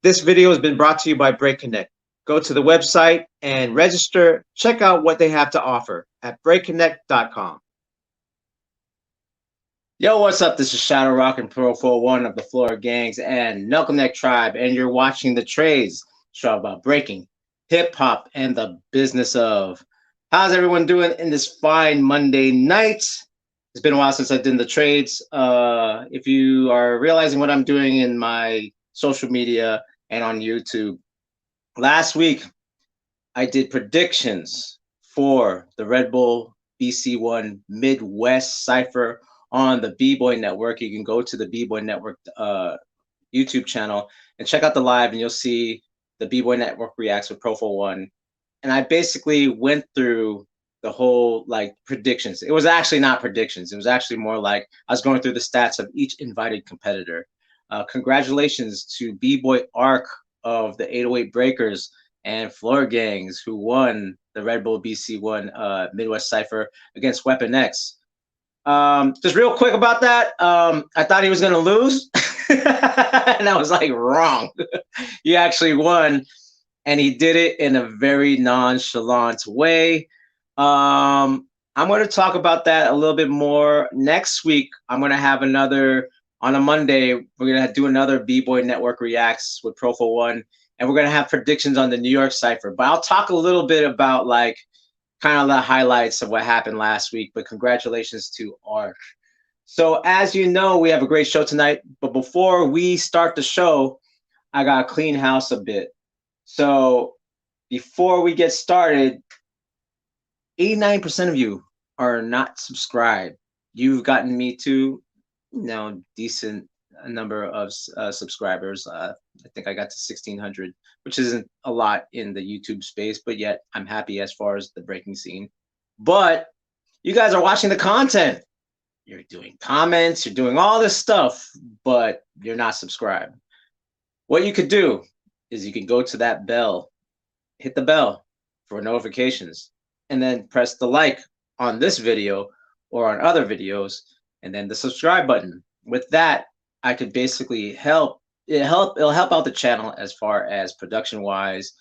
This video has been brought to you by Break Connect. Go to the website and register. Check out what they have to offer at breakconnect.com. Yo, what's up? This is Shadow Rock and Pro 41 of the Florida Gangs and Knuckle Neck Tribe, and you're watching The Trades, show about breaking, hip hop, and the business of. How's everyone doing in this fine Monday night? It's been a while since I did The Trades. If you are realizing what I'm doing in my social media and on YouTube, last week I did predictions for the Red Bull BC1 Midwest Cypher on the B-Boy Network. You can go to the B-Boy Network YouTube channel and check out the live, and you'll see the B-Boy Network reacts with Pro 41. And I basically went through the whole like predictions. It was actually not predictions. It was actually more like I was going through the stats of each invited competitor. Congratulations to B-Boy Arc of the 808 Breakers and Floor Gangs, who won the Red Bull BC1 Midwest Cypher against Weapon X. Just real quick about that. I thought he was going to lose. And I was like, wrong. He actually won. And he did it in a very nonchalant way. I'm going to talk about that a little bit more next week. I'm going to have another, on a Monday, we're going to do another B-Boy Network Reacts with Pro 41. And we're going to have predictions on the New York Cypher. But I'll talk a little bit about like kind of the highlights of what happened last week. But congratulations to Arc. So as you know, we have a great show tonight. But before we start the show, I got to clean house a bit. So before we get started, 89% of you are not subscribed. You've gotten me to decent number of subscribers. I think I got to 1,600, which isn't a lot in the YouTube space, but yet I'm happy as far as the breaking scene. But you guys are watching the content. You're doing comments, you're doing all this stuff, but you're not subscribed. What you could do is you can go to that bell, hit the bell for notifications, and then press the like on this video or on other videos, and then the subscribe button. With that, I could basically it'll help out the channel as far as production wise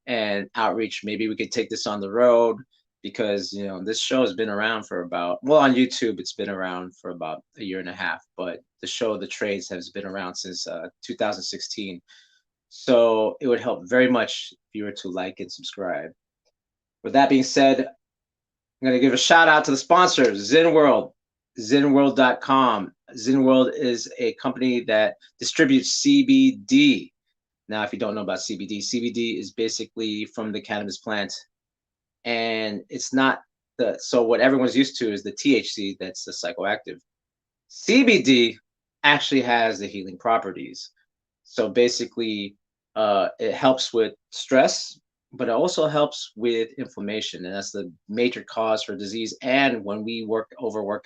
and outreach. Maybe we could take this on the road, because this show has been around for about, well, on YouTube it's been around for about a year and a half, but the show The Trades has been around since 2016. So it would help very much if you were to like and subscribe. With that being said, I'm going to give a shout out to the sponsors, Zen World, zenworld.com. Zen World is a company that distributes CBD. Now, if you don't know about CBD, CBD is basically from the cannabis plant, and it's not so what everyone's used to is the THC, that's the psychoactive. CBD actually has the healing properties. So basically, it helps with stress, but it also helps with inflammation, and that's the major cause for disease. And when we work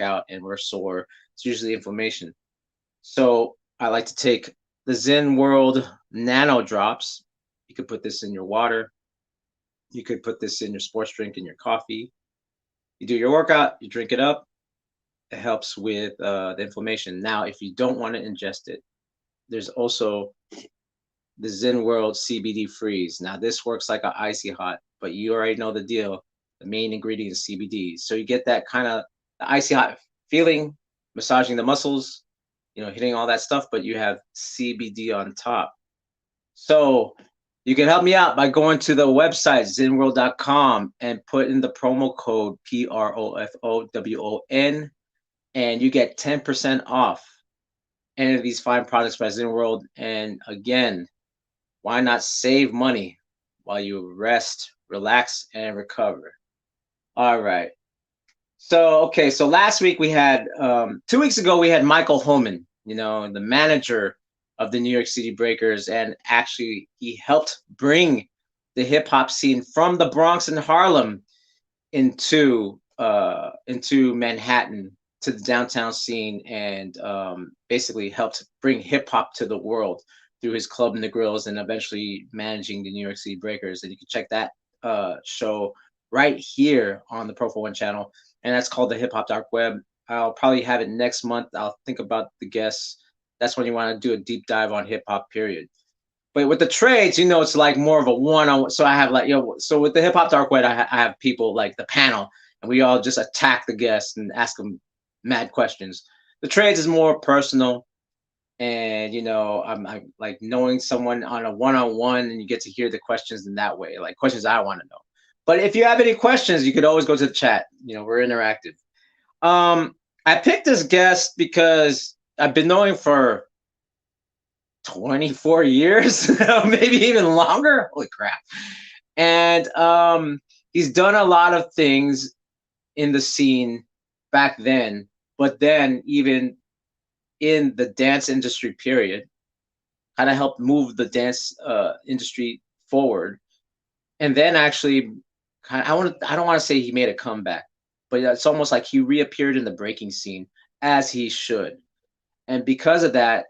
out and we're sore, it's usually inflammation. So I like to take the Zen World Nano Drops. You could put this in your water. You could put this in your sports drink, in your coffee. You do your workout, you drink it up. It helps with the inflammation. Now, if you don't want to ingest it, there's also the Zen World CBD Freeze. Now, this works like an icy hot, but you already know the deal. The main ingredient is CBD. So you get that kind of the icy hot feeling, massaging the muscles, hitting all that stuff, but you have CBD on top. So you can help me out by going to the website, zenworld.com, and put in the promo code PROFOWON, and you get 10% off any of these fine products by Zen World. And again, why not save money while you rest, relax, and recover? All right. So last week we had, 2 weeks ago, we had Michael Holman, the manager of the New York City Breakers, and actually he helped bring the hip hop scene from the Bronx and Harlem into Manhattan, to the downtown scene, and basically helped bring hip hop to the world through his club in the grills, and eventually managing the New York City Breakers. And you can check that show right here on the Pro 41 channel, and that's called the Hip Hop Dark Web. I'll probably have it next month. I'll think about the guests. That's when you want to do a deep dive on hip hop, period. But with the trades, you know, it's like more of a one-on-one. So I have like, so with the Hip Hop Dark Web, I have people like the panel, and we all just attack the guests and ask them mad questions. The trades is more personal, and you know, I'm like knowing someone on a one-on-one, and you get to hear the questions in that way, like questions I want to know. But if you have any questions, you could always go to the chat. You know, we're interactive. I picked this guest because I've been knowing for 24 years, maybe even longer. Holy crap. And he's done a lot of things in the scene back then, but then even in the dance industry period, kind of helped move the dance industry forward. And then actually, I don't want to say he made a comeback, but it's almost like he reappeared in the breaking scene, as he should. And because of that,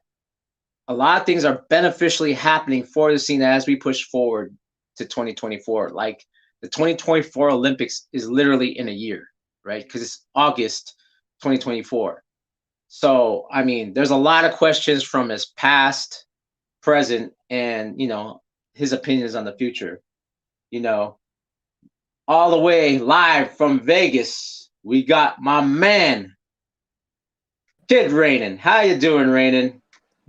a lot of things are beneficially happening for the scene as we push forward to 2024. Like the 2024 Olympics is literally in a year, right? Because it's August 2024. So, I mean, there's a lot of questions from his past, present, and, you know, his opinions on the future. You know, all the way live from Vegas, we got my man, Kid Rainen. How you doing, Rainen?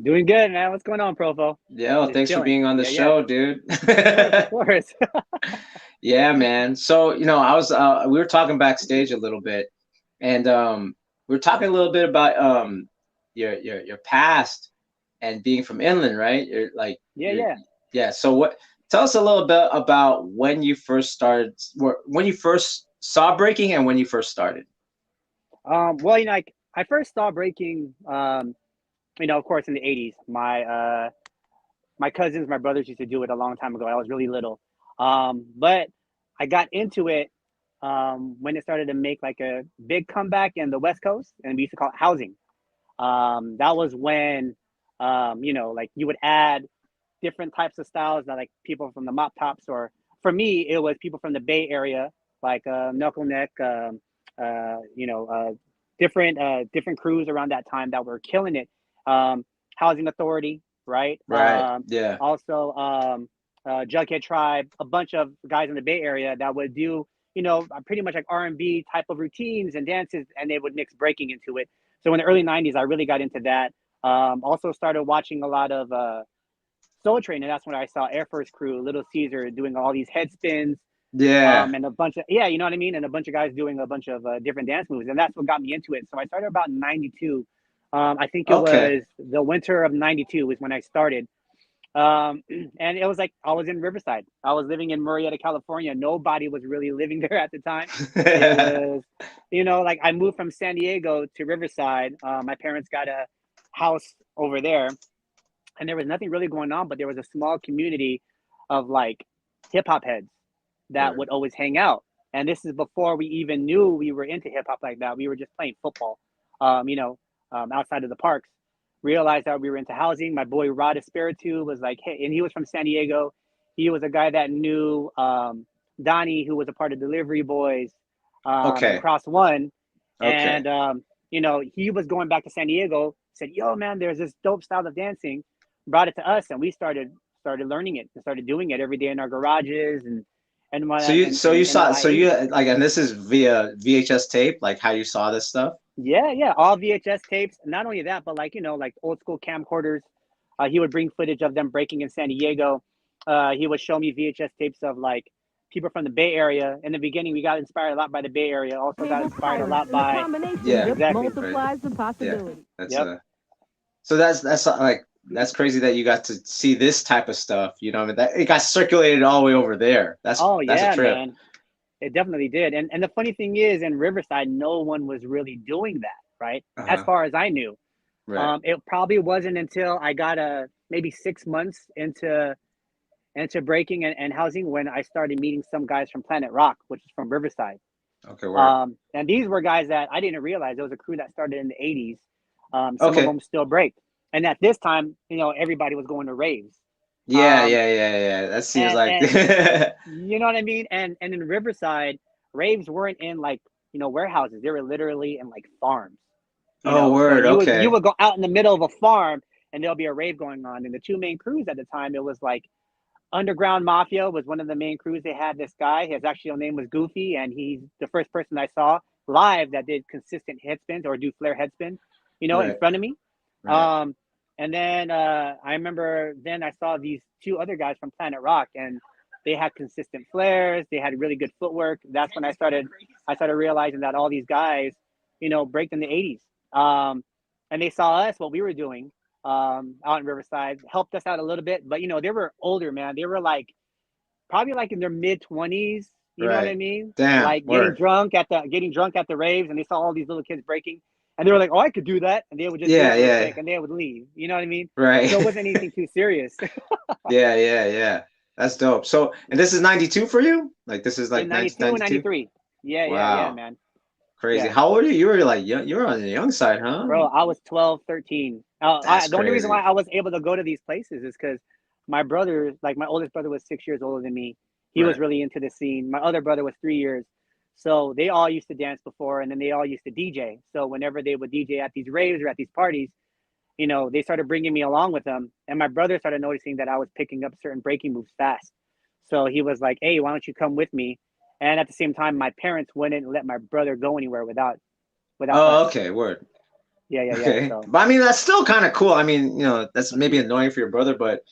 Doing good, man. What's going on, Profo? Yeah, well, thanks for being on the show, dude. Of course. Yeah, man. So, you know, we were talking backstage a little bit, and we were talking a little bit about your past and being from inland, right? You're like yeah. So tell us a little bit about when you first started, when you first saw breaking, and when you first started. Well, you know, I first saw breaking, you know, of course, in the 80s. My cousins, my brothers used to do it a long time ago. I was really little. But I got into it when it started to make like a big comeback in the West Coast, and we used to call it housing. That was when, you know, like you would add different types of styles that like people from the Mop Tops, or for me, it was people from the Bay Area, like Knuckle Neck, you know, different crews around that time that were killing it. Housing Authority, right? Right. Yeah. Also, Jughead Tribe, a bunch of guys in the Bay Area that would do, you know, pretty much like R&B type of routines and dances, and they would mix breaking into it. So in the early 90s, I really got into that. Also started watching a lot of Soul Train, and that's when I saw Air Force Crew, Little Caesar doing all these head spins. Yeah. And a bunch of, you know what I mean? And a bunch of guys doing a bunch of different dance moves. And that's what got me into it. So I started about 92. I think it was the winter of 92 was when I started. And it was like, I was in Riverside. I was living in Murrieta, California. Nobody was really living there at the time. It was, you know, like I moved from San Diego to Riverside. My parents got a house over there, and there was nothing really going on, but there was a small community of like hip hop heads that would always hang out. And this is before we even knew we were into hip hop like that. We were just playing football, you know, outside of the parks. Realized that we were into housing. My boy Rod Espiritu was like, hey, and he was from San Diego. He was a guy that knew Donnie, who was a part of Delivery Boys, Cross One. And, you know, he was going back to San Diego, said, yo, man, there's this dope style of dancing, brought it to us. And we started learning it and started doing it every day in our garages. And this is via VHS tape, like how you saw this stuff? Yeah, all VHS tapes. Not only that, but like, you know, like old school camcorders. He would bring footage of them breaking in San Diego. He would show me VHS tapes of like people from the Bay Area. In the beginning, we got inspired a lot by the Bay Area. Also got inspired a lot by multiplies the possibility. So that's like, that's crazy that you got to see this type of stuff. You know, I mean, that it got circulated all the way over there. That's a trip. Man. It definitely did. And the funny thing is, in Riverside, no one was really doing that, right? As far as I knew. Right. It probably wasn't until I got maybe 6 months into breaking and housing when I started meeting some guys from Planet Rock, which is from Riverside. Okay. Wow. And these were guys that I didn't realize. It was a crew that started in the 80s. Some of them still break. And at this time, you know, everybody was going to raves. Yeah. That seems you know what I mean? And in Riverside, raves weren't in like, you know, warehouses. They were literally in like farms. Word. You would go out in the middle of a farm and there'll be a rave going on. And the two main crews at the time, it was like Underground Mafia was one of the main crews. They had this guy. His actual name was Goofy, and he's the first person I saw live that did consistent head spins or do flare head spin, you know, in front of me. Right. And then I remember then I saw these two other guys from Planet Rock, and they had consistent flares. They had really good footwork. That's when I started realizing that all these guys, you know, breaked in the 80s. And they saw us, what we were doing out in Riverside, helped us out a little bit. But, you know, they were older, man. They were like probably like in their mid-20s. You know what I mean? Damn, like getting drunk at the raves, and they saw all these little kids breaking. And they were like, "Oh, I could do that," and they would just and they would leave. You know what I mean? Right. So it wasn't anything too serious. Yeah. That's dope. So, and this is 92 for you? Like this is like 92 and 93. Yeah, man. Crazy. Yeah. How old are you? You were like you were on the young side, huh? Bro, I was 12, 13. The only reason why I was able to go to these places is because my brother, like my oldest brother, was 6 years older than me. He was really into the scene. My other brother was 3 years. So they all used to dance before, and then they all used to DJ. So whenever they would DJ at these raves or at these parties, you know, they started bringing me along with them. And my brother started noticing that I was picking up certain breaking moves fast. So he was like, "Hey, why don't you come with me?" And at the same time, my parents wouldn't let my brother go anywhere without us. Okay, word. Yeah. Okay. So. But I mean, that's still kind of cool. I mean, you know, that's maybe annoying for your brother, but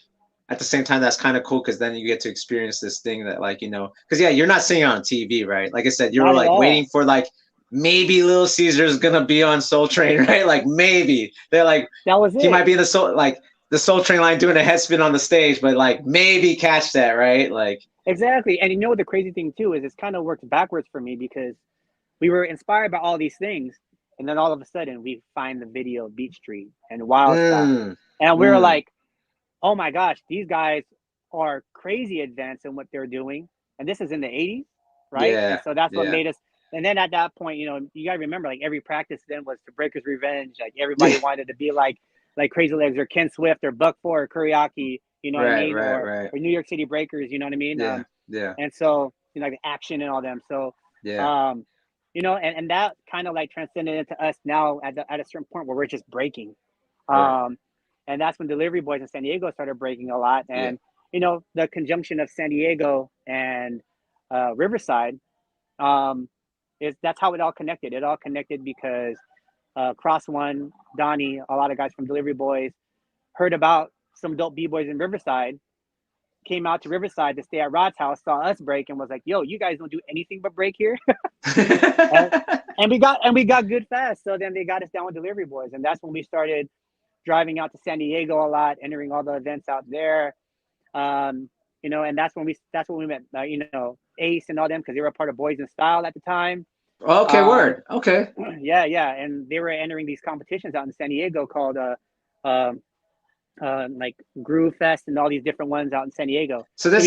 at the same time, that's kind of cool because then you get to experience this thing that, like, you know, because you're not seeing it on TV, right? Like I said, you were like waiting for like maybe Little Caesar's gonna be on Soul Train, right? Like maybe they're like that was it. He might be in the Soul Train line doing a head spin on the stage, but like maybe catch that, right? Like exactly. And you know what the crazy thing too is, it's kind of worked backwards for me because we were inspired by all these things, and then all of a sudden we find the video of Beat Street and Wild Style, and we were like, oh my gosh, these guys are crazy advanced in what they're doing. And this is in the 80s, right? Yeah, and so that's what made us. And then at that point, you know, you got to remember, like every practice then was to Breaker's Revenge. Like everybody wanted to be like Crazy Legs or Ken Swift or Buck 4 or Kuriaki, you know what I mean? Or New York City Breakers, you know what I mean? Yeah. And so, you know, like Action and all them. So, you know, and that kind of like transcended into us now at a certain point where we're just breaking. And that's when Delivery Boys in San Diego started breaking a lot. And, you know, the conjunction of San Diego and Riverside, that's how it all connected. It all connected because Cross One, Donnie, a lot of guys from Delivery Boys heard about some dope B-boys in Riverside, came out to Riverside to stay at Rod's house, saw us break, and was like, "Yo, you guys don't do anything but break here." and we got good fast. So then they got us down with Delivery Boys, and that's when we started driving out to San Diego a lot, entering all the events out there. You know, and that's when we met, you know, Ace and all them, because they were a part of Boys in Style at the time. Okay, word. Okay. Yeah, and they were entering these competitions out in San Diego called like Groove Fest and all these different ones out in San Diego. So this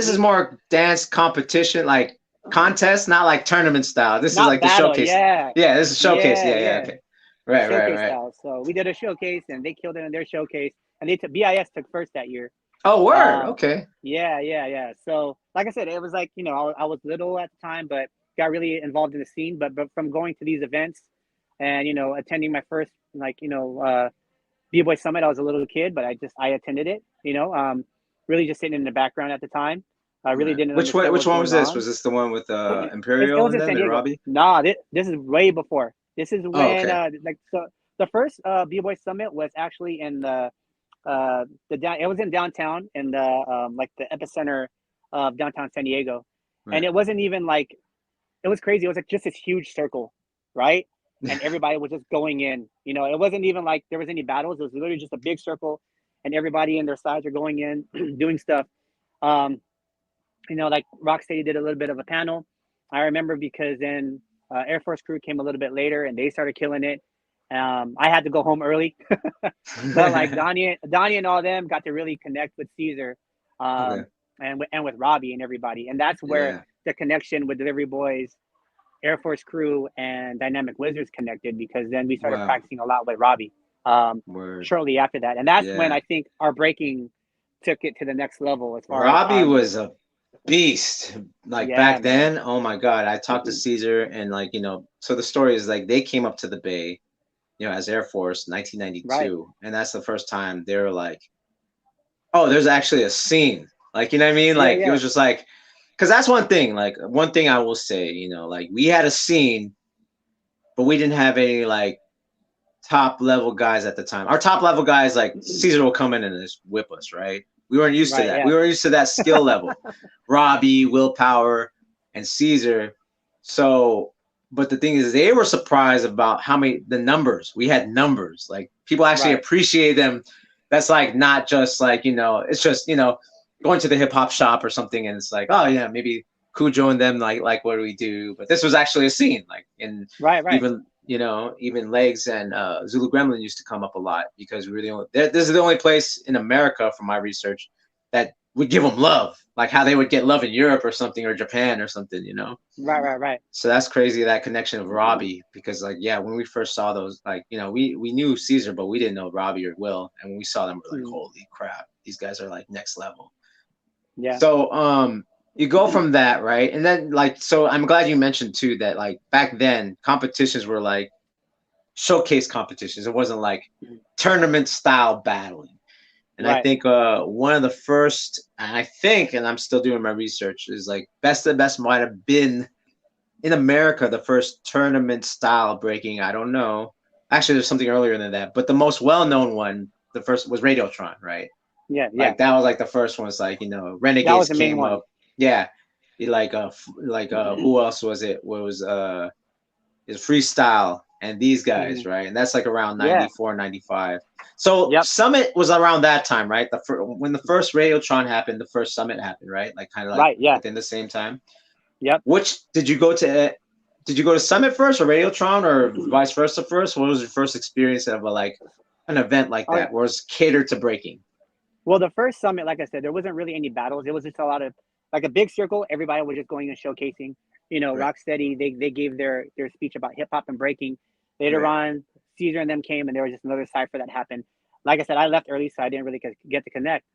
is more dance competition, like contest, not like tournament style. This is like battle, the showcase. Yeah, this is showcase. Yeah. Okay. Right. Style. So we did a showcase, and they killed it in their showcase, and BIS took first that year. Oh, word. Okay. Yeah. So, like I said, it was like, you know, I was little at the time, but got really involved in the scene. But from going to these events, and you know, attending my first, like, you know, B-Boy Summit, I was a little kid, but I attended it. You know, really just sitting in the background at the time. I really didn't. Which one was this? Was this the one with Imperial and then Robbie? Nah, this is way before. This is when so the first B-Boy Summit was actually in it was in downtown, in the like the epicenter of downtown San Diego. And it wasn't even like, it was crazy. It was like just this huge circle, right? And everybody was just going in. You know, it wasn't even like there was any battles. It was literally just a big circle, and everybody in their sides are going in, doing stuff. You know, like Rocksteady did a little bit of a panel. I remember because then Air Force Crew came a little bit later, and they started killing it. I had to go home early, but like Donnie and all them got to really connect with Caesar, and with Robbie and everybody, and that's where the connection with Delivery Boys, Air Force Crew, and Dynamic Wizards connected, because then we started practicing a lot with Robbie shortly after that, and that's when I think our breaking took it to the next level. As far Robbie was a beast, like back then. Oh my God, I talked to Caesar, and like, you know, so the story is like they came up to the Bay. as Air Force, 1992, Right. and that's the first time they were like, oh, there's actually a scene. Like, you know what I mean? Like, it was just like, because that's one thing. Like, one thing I will say, like we had a scene, but we didn't have any like top level guys at the time. Our top level guys, like Caesar, will come in and just whip us, right? We weren't used to that. Yeah. We were used to that skill level. Robbie, Willpower, and Caesar. So, but the thing is, they were surprised about the numbers. We had numbers. Like, people actually appreciate them. That's like not just like, it's just, going to the hip hop shop or something, and it's like, oh yeah, maybe Cujo and them like what do we do? But this was actually a scene, like even even Legs and Zulu Gremlin used to come up a lot because we were the only. This is the only place in America, from my research, that would give them love, like how they would get love in Europe or something, or Japan or something, Right. So that's crazy, that connection of Robbie, because like, yeah, when we first saw those, like, we knew Caesar, but we didn't know Robbie or Will, and when we saw them, we're like, holy crap, these guys are like next level. Yeah. So you go from that, right? And then like, so I'm glad you mentioned too that like back then competitions were like showcase competitions. It wasn't like tournament style battling. And I think one of the first, and I'm still doing my research, is like Best of the Best might have been in America the first tournament style breaking. I don't know. Actually, there's something earlier than that, but the most well-known one, the first, was Radiotron, right? Yeah. Like that was like the first one. It's like, Renegades came up. Yeah. Like who else was it? What was is Freestyle and these guys, right? And that's like around 94, 95. So Summit was around that time, right? When the first Radiotron happened, the first Summit happened, right? Like kind of like within the same time. Yep. Which did you go to? Did you go to Summit first or Radiotron or vice versa first? What was your first experience of an event like that where it's catered to breaking? Well, the first Summit, like I said, there wasn't really any battles. It was just a lot of like a big circle. Everybody was just going and showcasing. Rocksteady, they gave their speech about hip hop and breaking. Later on, Caesar and them came, and there was just another cipher that happened. Like I said, I left early, so I didn't really get to connect.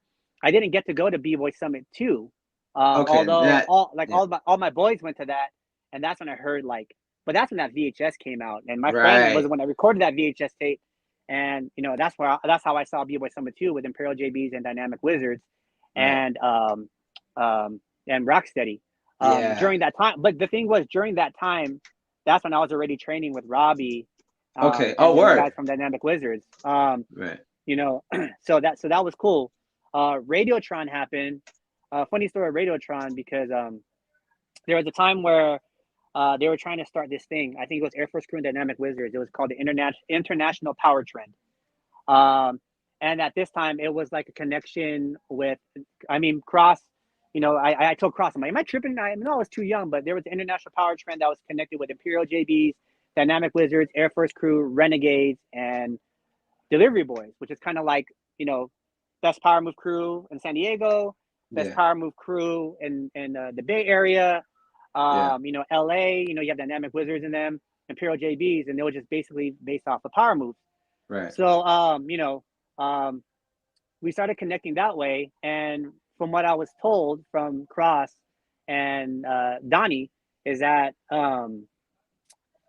I didn't get to go to B-Boy Summit 2. Although all my boys went to that, and that's when I heard but that's when that VHS came out, and my friend was the one that recorded that VHS tape. And that's how I saw B-Boy Summit 2 with Imperial JBs and Dynamic Wizards, and Rocksteady during that time. But the thing was, during that time, that's when I was already training with Robbie. Word. Guys from Dynamic Wizards. So that was cool. Radiotron happened. Funny story of Radiotron, because there was a time where they were trying to start this thing. I think it was Air Force Crew and Dynamic Wizards. It was called the International Power Trend. And at this time, it was like a connection with, Cross. I told Cross, I'm like, am I tripping? I know I was too young, but there was the International Power Trend that was connected with Imperial JBs, Dynamic Wizards, Air Force Crew, Renegades, and Delivery Boys, which is kind of like, best power move crew in San Diego, best power move crew in the Bay Area. LA, you have Dynamic Wizards in them, Imperial JBs, and they were just basically based off of power moves. Right. So, we started connecting that way. And from what I was told from Cross and Donnie is that,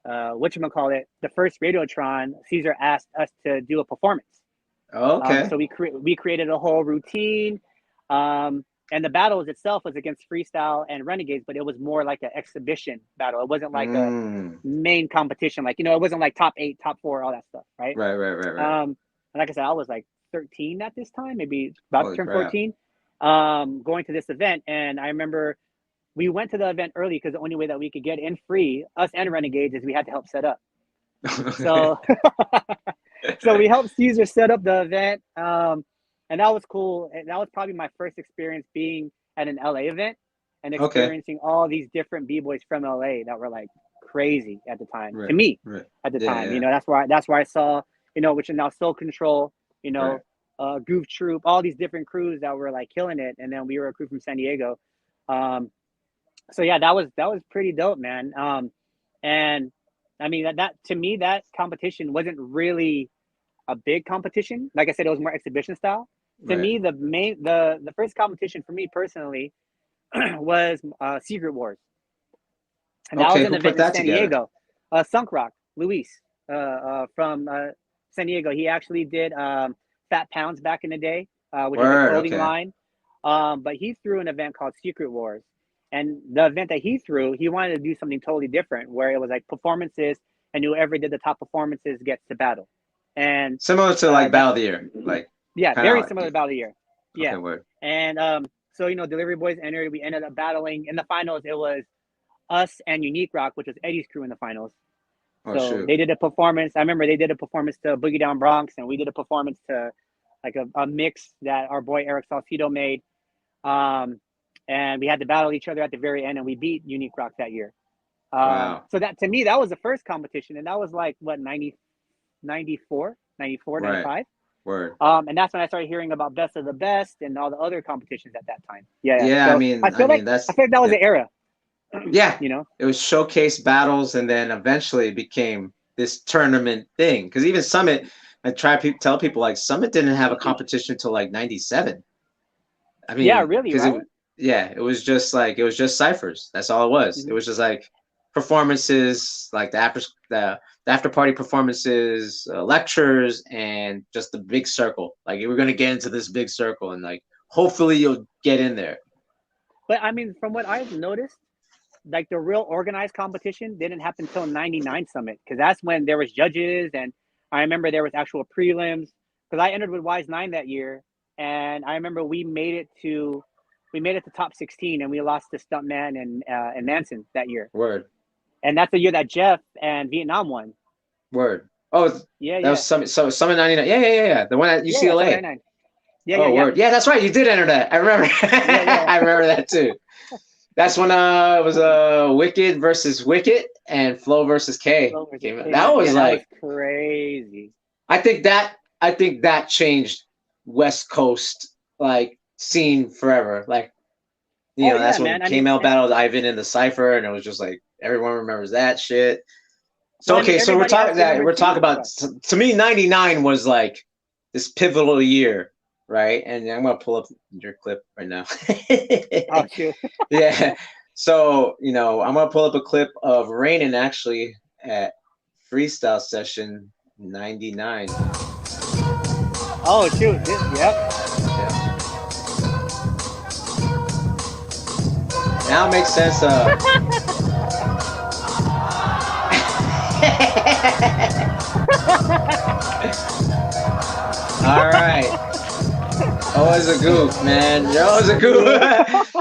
the first Radiotron, Caesar asked us to do a performance. Okay. So we created a whole routine. And the battles itself was against Freestyle and Renegades, but it was more like an exhibition battle. It wasn't like a main competition. Like, it wasn't like top 8, top 4, all that stuff, right? Right. And like I said, I was like 13 at this time, maybe about to turn 14, going to this event. And I remember we went to the event early because the only way that we could get in free, us and Renegades, is we had to help set up. So, so we helped Caesar set up the event. And that was cool. And that was probably my first experience being at an LA event and experiencing all these different B-boys from LA that were like crazy at the time, to me at the time. Yeah. That's where I saw, which is now Soul Control, Goof Troop, all these different crews that were like killing it. And then we were a crew from San Diego. So yeah, that was pretty dope, man. And that to me, that competition wasn't really a big competition. Like I said, it was more exhibition style. To me, the first competition for me personally was Secret Wars. And that was an event in San Diego. Sunk Rock, Luis. from San Diego. He actually did Fat Pounds back in the day, which is Word, a clothing okay. line. But he threw an event called Secret Wars. And the event that he threw, he wanted to do something totally different, where it was like performances, and whoever did the top performances gets to battle. And Similar to like Battle of the Year, like yeah, kinda very like- similar to Battle of the Year. Yeah. Okay, word. And so Delivery Boys entered. We ended up battling in the finals. It was us and Unique Rock, which was Eddie's crew in the finals. Oh, So shoot. they did a performance. I remember they did a performance to Boogie Down Bronx, and we did a performance to like a mix that our boy Eric Salcido made. And we had to battle each other at the very end, and we beat Unique Rock that year. Wow. So that, to me, that was the first competition, and that was like, what, 94, Right. 95? Word. And that's when I started hearing about Best of the Best and all the other competitions at that time. Yeah. Yeah, So I mean, I feel like that's that was the era. yeah. You know, It was showcase battles, and then eventually it became this tournament thing. Because even Summit, I try to tell people like Summit didn't have a competition until like '97. I mean, yeah, really, right? it was just ciphers. That's all it was. Mm-hmm. It was just like performances, like the after party performances, lectures, and just the big circle. Like we're gonna get into this big circle, and like hopefully you'll get in there. But I mean, from what I've noticed, like the real organized competition didn't happen until '99 Summit, because that's when there was judges, and I remember there was actual prelims. Because I entered with Wise 9 that year, and I remember we made it to top 16, and we lost to Stuntman and Manson that year. Word. And that's the year that Jeff and Vietnam won. Word. Oh, yeah, that was Summit. So Summit '99. Yeah. The one at UCLA. Yeah, Word. Yeah, that's right. You did enter that. I remember. I remember that too. That's when it was Wicked versus Wicked and Flo versus K. That was like that was crazy. I think that changed West Coast like scene forever. Like that's when K-Mel battled Ivan in the Cypher, and it was just like everyone remembers that shit. So so we're talking about to me '99 was like this pivotal year. Right, and I'm gonna pull up your clip right now. Oh, shoot. Yeah, so I'm gonna pull up a clip of Rainen actually at Freestyle Session '99. Oh shoot! Yep. Now it makes sense. All right. Always a goof, man. You're always a goof.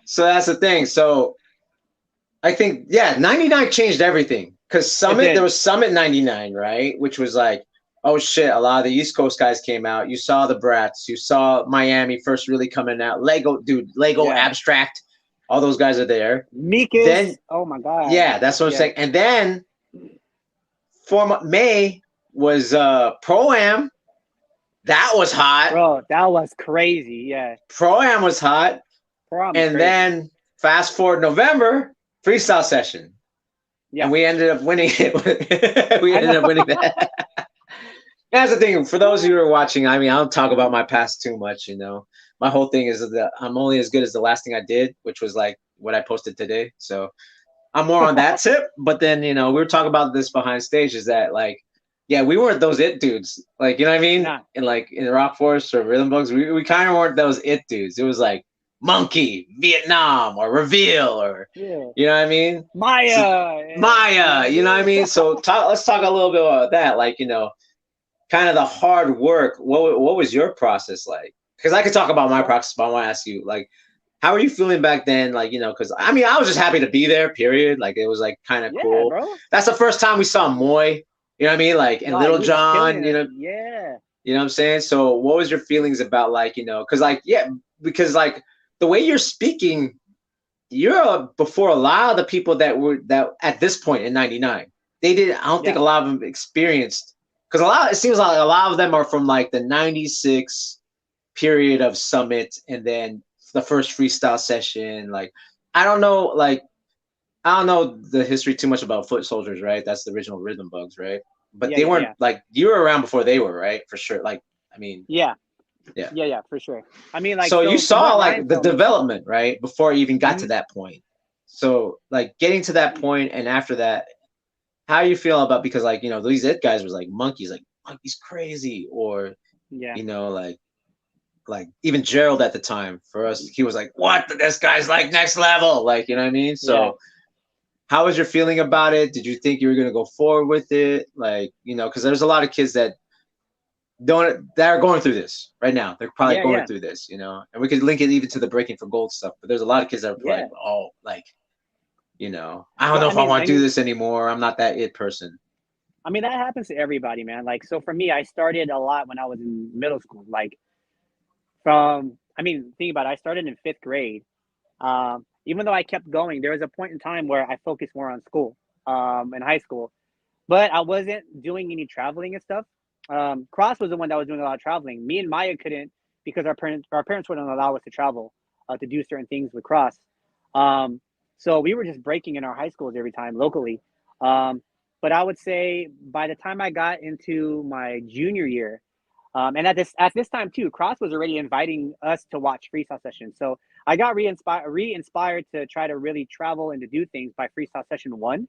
So that's the thing. So I think, '99 changed everything. Because there was Summit '99, right? Which was like, oh shit, a lot of the East Coast guys came out. You saw the Brats. You saw Miami first really coming out. Lego, Abstract. All those guys are there. Meekus. Then, oh my God. Yeah, that's what I'm saying. And then May was Pro-Am. That was hot. Bro, that was crazy. Yeah. Pro-Am was hot. And then fast forward November, Freestyle Session. Yeah. And we ended up winning it. We ended up winning that. That's the thing. For those of you who are watching, I mean, I don't talk about my past too much, My whole thing is that I'm only as good as the last thing I did, which was like what I posted today. So I'm more on that tip. But then, we were talking about this behind stage, is that like, yeah, we weren't those it dudes. Like, you know what I mean? Nah. In Rock Forest or Rhythm Bugs, we kind of weren't those it dudes. It was like Monkey, Vietnam, or Reveal, or you know what I mean? Maya, you know what I mean? So let's talk a little bit about that. Like, kind of the hard work. What was your process like? Because I could talk about my process, but I want to ask you, like, how are you feeling back then? Like, because I mean, I was just happy to be there, period. Like, it was like kind of cool. Bro. That's the first time we saw Moy. You know what I mean? Like, and Little John, Yeah. You know what I'm saying? So what was your feelings about like, because like, because like the way you're speaking, you're before a lot of the people that at this point in '99, I don't think a lot of them experienced, because it seems like a lot of them are from like the '96 period of Summit, and then the first Freestyle Session. Like, I don't know the history too much about Foot Soldiers, right? That's the original Rhythm Bugs, right? But they weren't like, you were around before they were, right? For sure. Like, I mean, yeah, for sure. I mean, like, so you saw like the development, right? Before you even got to that point. So like getting to that point, and after that, how you feel about, because like, you know, these it guys was like Monkey's crazy, or you know, like even Gerald at the time, for us, he was like, what, this guy's like next level, like, you know what I mean? So how was your feeling about it? Did you think you were going to go forward with it? Like, you know, because there's a lot of kids that are going through this right now. They're probably going through this, you know, and we could link it even to the Breaking for Gold stuff, but there's a lot of kids that are like, oh, like, you know, I don't know if I want to do this anymore. I'm not that it person. I mean, that happens to everybody, man. Like, so for me, I started a lot when I was in middle school. Like, think about it. I started in 5th grade. Even though I kept going, there was a point in time where I focused more on school, in high school, but I wasn't doing any traveling and stuff. Cross was the one that was doing a lot of traveling. Me and Maya couldn't, because our parents wouldn't allow us to travel, to do certain things with Cross. So we were just breaking in our high schools every time locally. But I would say by the time I got into my junior year, and at this time too, Cross was already inviting us to watch Freestyle Session. So I got re-inspired to try to really travel and to do things by Freestyle Session 1.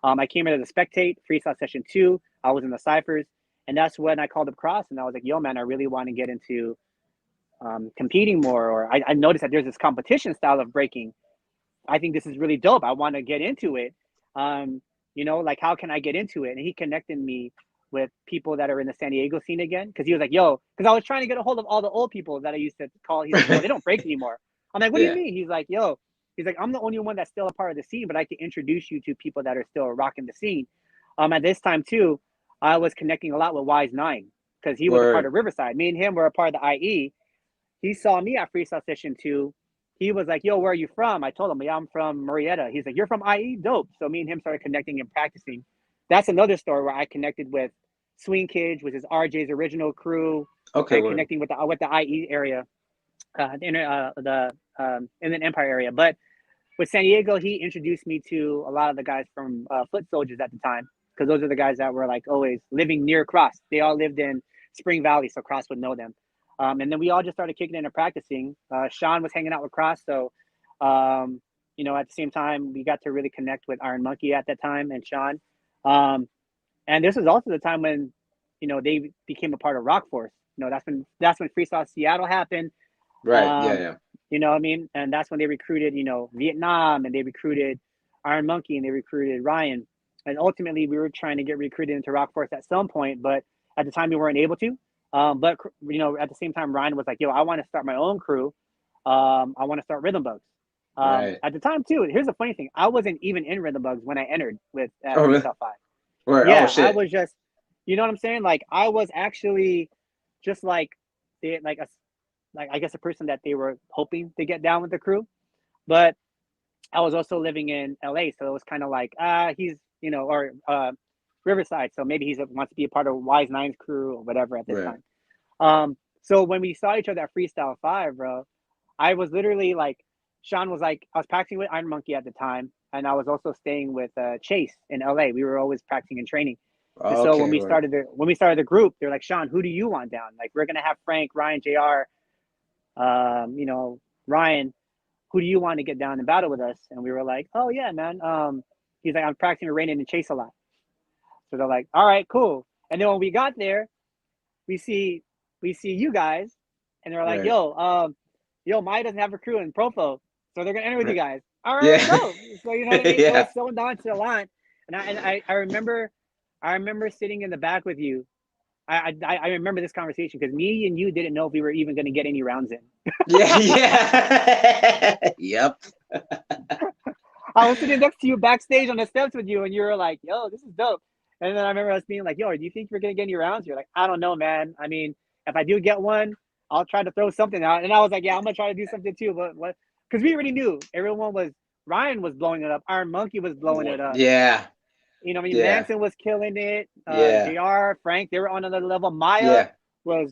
I came in as a spectate. Freestyle Session 2, I was in the ciphers, and that's when I called up Cross, and I was like, yo, man, I really want to get into competing more, or I noticed that there's this competition style of breaking. I think this is really dope. I want to get into it. You know, like, how can I get into it? And he connected me with people that are in the San Diego scene again. Cause he was like, yo, cause I was trying to get a hold of all the old people that I used to call. He's like, yo, they don't break anymore. I'm like, what do you mean? He's like, yo, I'm the only one that's still a part of the scene, but I can introduce you to people that are still rocking the scene. At this time too, I was connecting a lot with Wise 9, cause he was a part of Riverside. Me and him were a part of the IE. He saw me at Freestyle Session 2. He was like, yo, where are you from? I told him, yeah, I'm from Marietta. He's like, you're from IE? Dope. So me and him started connecting and practicing. That's another story where I connected with Swing Kids, which is RJ's original crew. Okay. Connecting with the IE area, in the Inland Empire area. But with San Diego, he introduced me to a lot of the guys from Foot Soldiers at the time, because those are the guys that were like always living near Cross. They all lived in Spring Valley, so Cross would know them. And then we all just started kicking in and practicing. Sean was hanging out with Cross, so you know, at the same time, we got to really connect with Iron Monkey at that time and Sean. And this was also the time when, you know, they became a part of Rock Force. You know, that's when Freestyle Seattle happened. Right. You know what I mean? And that's when they recruited, you know, Vietnam, and they recruited Iron Monkey, and they recruited Ryan. And ultimately, we were trying to get recruited into Rock Force at some point, but at the time we weren't able to. But you know, at the same time, Ryan was like, yo, I want to start my own crew. I want to start Rhythm Bugs. At the time too, here's the funny thing. I wasn't even in Rhythm Bugs when I entered with Freestyle 5. Right. Yeah, oh, shit. I was just, you know what I'm saying? Like, I was actually just like I guess a person that they were hoping to get down with the crew. But I was also living in LA, so it was kind of like, he's, you know, or Riverside, so maybe he wants to be a part of Wise 9's crew or whatever at this time. So when we saw each other at Freestyle 5, bro, I was literally like, Sean was like, I was practicing with Iron Monkey at the time, and I was also staying with Chase in LA. We were always practicing and training. And so when we started the group, they're like, Sean, who do you want down? Like, we're gonna have Frank, Ryan, JR, you know, Ryan. Who do you want to get down and battle with us? And we were like, oh yeah, man. He's like, I'm practicing with Rainen and Chase a lot. So they're like, all right, cool. And then when we got there, we see you guys, and they're like, yo, Maya doesn't have a crew in Profo, so they're gonna enter with you guys. All right, go. So you know what I mean? So it's so nonchalant. And I remember sitting in the back with you. I remember this conversation because me and you didn't know if we were even going to get any rounds in. Yep. I was sitting next to you backstage on the steps with you, and you were like, yo, this is dope. And then I remember us being like, yo, do you think we're going to get any rounds? You're like, I don't know, man. I mean, if I do get one, I'll try to throw something out. And I was like, yeah, I'm going to try to do something too. But what? Because we already knew Ryan was blowing it up. Iron Monkey was blowing it up. Yeah. You know, I mean, Manson was killing it. JR, Frank, they were on another level. Maya was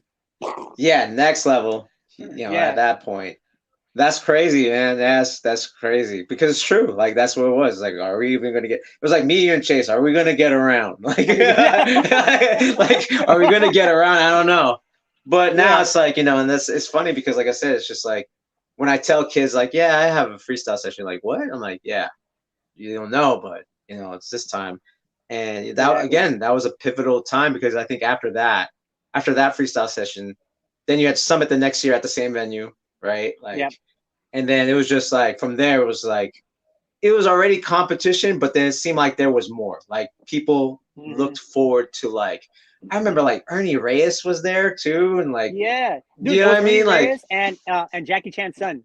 next level. You know, at that point. That's crazy, man. That's crazy. Because it's true. Like, that's what it was. Like, are we even gonna get, it was like me and Chase, are we gonna get around? Like, like, are we gonna get around? I don't know. But now it's like, you know, and it's funny because, like I said, it's just like when I tell kids, like, yeah, I have a freestyle session, like, what? I'm like, yeah, you don't know, but you know, it's this time. And that again, that was a pivotal time because I think after that freestyle session, then you had Summit the next year at the same venue, right? Like, and then it was just like from there it was like it was already competition, but then it seemed like there was more. Like people looked forward to like I remember like Ernie Reyes was there too, and like dude, you know what I mean, Reyes and Jackie Chan's son.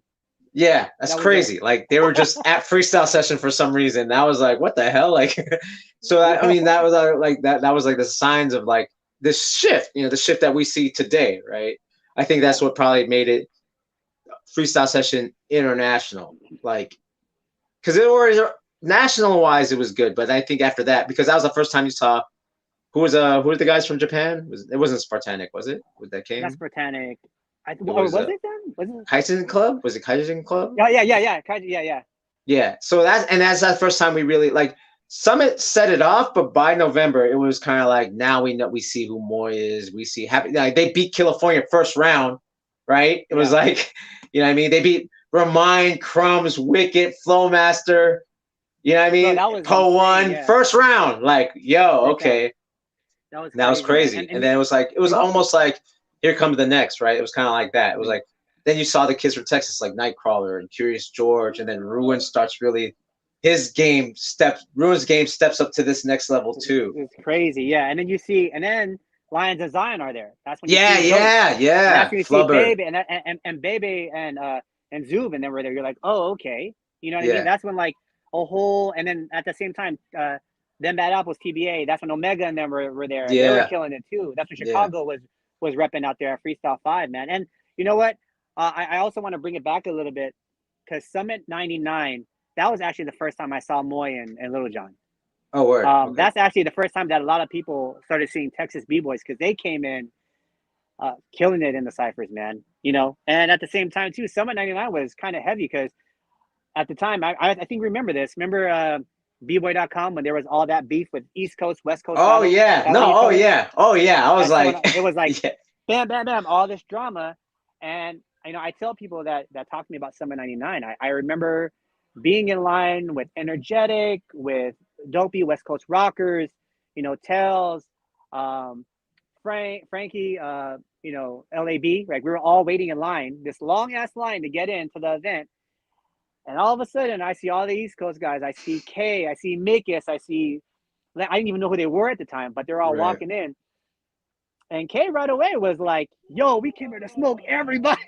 Yeah, that's crazy. Like they were just at freestyle session for some reason. That was like, what the hell? Like, so I mean, that was like that. That was like the signs of like this shift. You know, the shift that we see today, right? I think that's what probably made it freestyle session international. Like, because it was national wise, it was good, but I think after that, because that was the first time you saw who were the guys from Japan? It wasn't Spartanic, was it? That came? Not Spartanic. Was it then? Was it Kaizen Club? Was it Kaizen Club? Yeah. Yeah. So that's that first time we really like Summit set it off, but by November it was kind of like now we see who Moy is. We see like they beat California first round, right? It was like, you know what I mean? They beat Remind, Crumbs, Wicked, Flowmaster, you know what I mean? Po one, first round. Like, yo, okay. That was crazy. And then it was like, it was almost like, here comes the next, right? It was kind of like that. It was like, then you saw the kids from Texas, like Nightcrawler and Curious George, and then Ruin starts really, Ruin's game steps up to this next level too. It's crazy, yeah. And then you see, and then Lions of Zion are there. That's when you see that's when you see Baby and Baby and Zoob, and then we're there. You're like, oh, okay. You know what I mean? That's when like a whole, and then at the same time, then Bad Apples TBA. That's when Omega and them were there. Yeah. They were killing it too. That's when Chicago was repping out there at Freestyle 5, man. And you know what? I also want to bring it back a little bit because Summit 99, that was actually the first time I saw Moy and Little John. Oh, word. Okay. That's actually the first time that a lot of people started seeing Texas B-Boys because they came in killing it in the ciphers, man. You know, and at the same time too, Summit 99 was kind of heavy because at the time, I think remember this. Remember bboy.com when there was all that beef with East Coast, West Coast. Oh yeah, oh yeah. I was like, it was like bam, bam, bam, all this drama. And you know, I tell people that talk to me about Summit 99. I remember being in line with Energetic, with Dopey, West Coast Rockers, you know, Tells, Frankie, you know, LAB. Like we were all waiting in line, this long ass line to get into the event. And all of a sudden, I see all the East Coast guys. I see Kay, I see Mikus, I didn't even know who they were at the time, but they're all walking in. And Kay right away was like, yo, we came here to smoke everybody.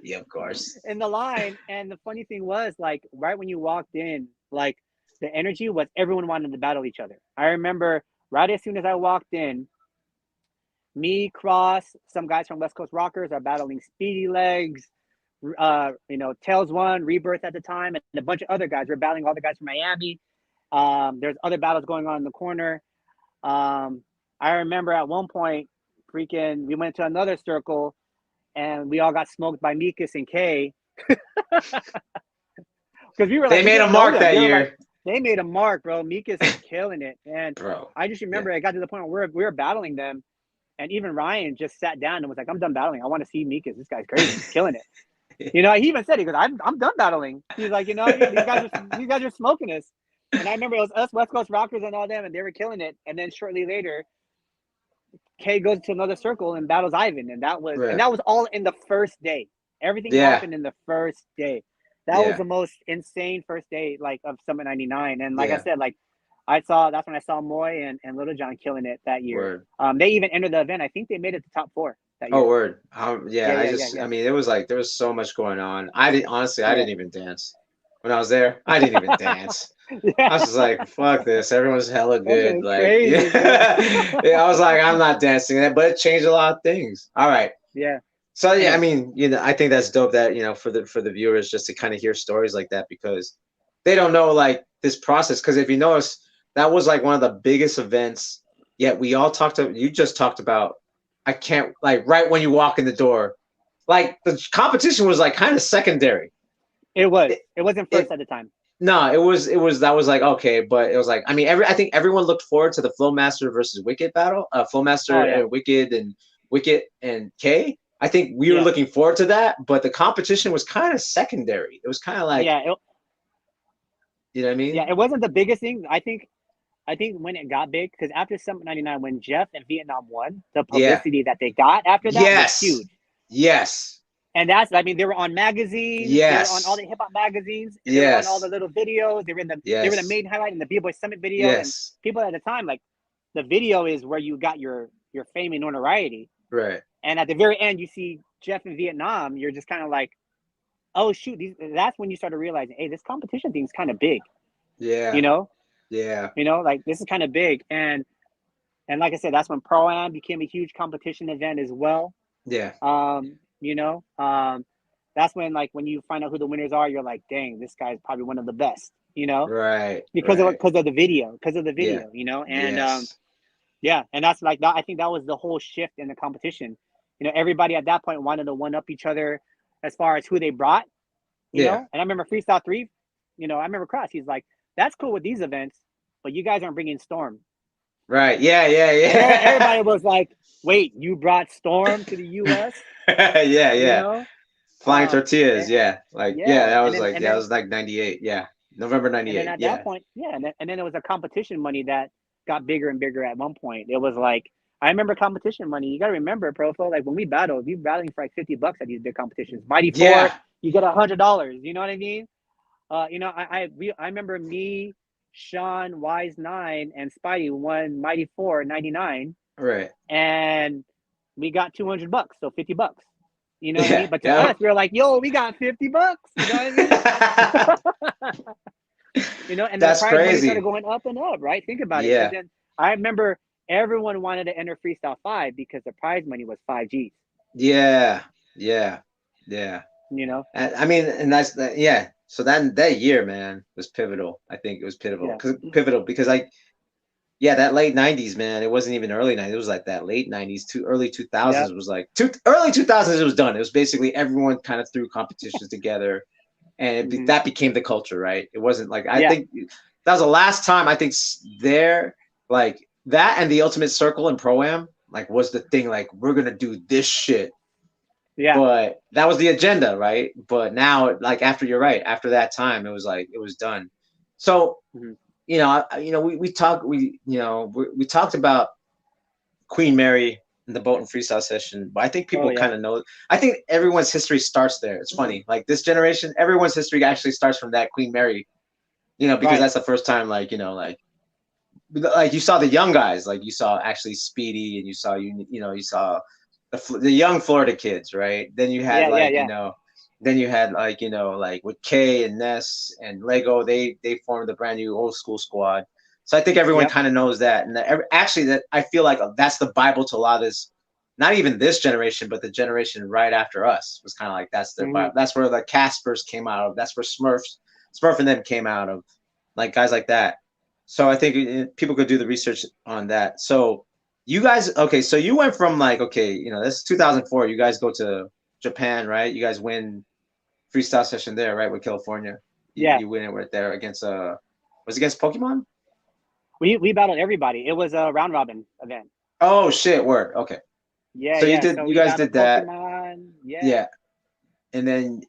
Yeah, of course. In the line. And the funny thing was, like, right when you walked in, like, the energy was everyone wanted to battle each other. I remember right as soon as I walked in, me, Cross, some guys from West Coast Rockers are battling Speedy Legs. You know, Tails One, Rebirth at the time, and a bunch of other guys. We're battling all the guys from Miami. There's other battles going on in the corner. I remember at one point, we went to another circle, and we all got smoked by Mikus and Kay. Because we were like, they made a mark that year. Like, they made a mark, bro. Mikus is killing it, and I just remember it got to the point where we were battling them, and even Ryan just sat down and was like, "I'm done battling. I want to see Mikus. This guy's crazy. He's killing it." You know, he even said, he goes, I'm done battling. He's like, you know, these guys are smoking us. And I remember it was us, West Coast Rockers and all them, and they were killing it. And then shortly later, Kay goes to another circle and battles Ivan. And that was all in the first day. Everything happened in the first day. That was the most insane first day, like, of Summit 99. And like I said, like, that's when I saw Moy and Little John killing it that year. They even entered the event. I think they made it to top 4. Oh, word. I mean, it was like, there was so much going on. I didn't even dance. When I was there, I didn't even dance. I was just like, fuck this. Everyone's hella good. Like, crazy, I was like, I'm not dancing. But it changed a lot of things. All right. Yeah. So, I mean, you know, I think that's dope that, you know, for the viewers just to kind of hear stories like that because they don't know, like, this process. Because if you notice, that was like one of the biggest events. Yet we all you just talked about, I can't, like, right when you walk in the door, like, the competition was, like, kind of secondary. It wasn't first at the time. No, that was like, okay, but it was like, I mean, I think everyone looked forward to the Flowmaster versus Wicked battle, Flowmaster and Wicked and Kay. I think we were looking forward to that, but the competition was kind of secondary. It was kind of like, you know what I mean? Yeah, it wasn't the biggest thing. I think I think when it got big, because after Summit 99, when Jeff and Vietnam won, the publicity that they got after that was huge. Yes. And that's, I mean, they were on magazines. They were on all the hip hop magazines. They were on all the little videos. They were in the they were the main highlight in the B-Boy Summit video. And people at the time, like, the video is where you got your fame and notoriety. Right. And at the very end, you see Jeff in Vietnam. You're just kind of like, oh shoot! That's when you started realizing, hey, this competition thing's kind of big. Yeah. You know. Yeah. You know, like this is kind of big, and like I said, that's when Pro-Am became a huge competition event as well. Yeah. You know, that's when, like, when you find out who the winners are, you're like, dang, this guy's probably one of the best. You know. Right. Because of the video, you know, and yeah, and that's like that. I think that was the whole shift in the competition. You know, everybody at that point wanted to one up each other as far as who they brought. You know, and I remember Freestyle 3. You know, I remember Cross. He's like, that's cool with these events, but you guys aren't bringing Storm. Right. Yeah. Everybody was like, wait, you brought Storm to the U.S.? Yeah. You know? Flying tortillas. That was that was like 98. Yeah. November 98. And then at that point, and then it was a competition money that got bigger and bigger at one point. It was like, I remember competition money. You got to remember, Profo, like when we battled, we were battling for like $50 at these big competitions. Mighty Four, you get $100. You know what I mean? You know, I remember me, Sean, Wise 9, and Spidey won Mighty 4 99. Right. And we got $200, so $50. You know what I mean? But to us, we were like, yo, we got $50. You know what I mean? You know, and that's the prize money crazy. started going up and up, right? Think about it. And then I remember everyone wanted to enter Freestyle 5 because the prize money was 5 Gs. Yeah. You know? I mean, and that's that. So that year, man, was pivotal. I think it was pivotal because like, that late 90s, man, it wasn't even early 90s. It was like that late 90s to early 2000s was like early 2000s. It was done. It was basically everyone kind of threw competitions together, and that became the culture, right? It wasn't like, I think that was the last time I think there, like that and the Ultimate Circle and Pro-Am, like was the thing, like we're going to do this shit. Yeah. But that was the agenda, right? But now, like after that time, it was like, it was done. So, we talked about Queen Mary and the Boat and Freestyle Session, but I think people kind of know. I think everyone's history starts there. It's funny, like this generation, everyone's history actually starts from that Queen Mary, because that's the first time, like you saw the young guys, like you saw actually Speedy, and you saw the young Florida kids, right? Then you had then you had like with Kay and Ness and Lego, they formed the brand new old school squad. So I think everyone kind of knows that, and actually that I feel like that's the Bible to a lot of this, not even this generation, but the generation right after us was kind of like that's their Bible. That's where the Caspers came out of. That's where Smurf and them came out of, like guys like that. So I think people could do the research on that. So you guys, so you went from like, this is 2004. You guys go to Japan, right? You guys win Freestyle Session there, right, with California. You win it right there against was it against Pokemon? We battled everybody. It was a round robin event. Oh shit! Word. Okay. Yeah. So you guys did that. Pokemon, yeah. And then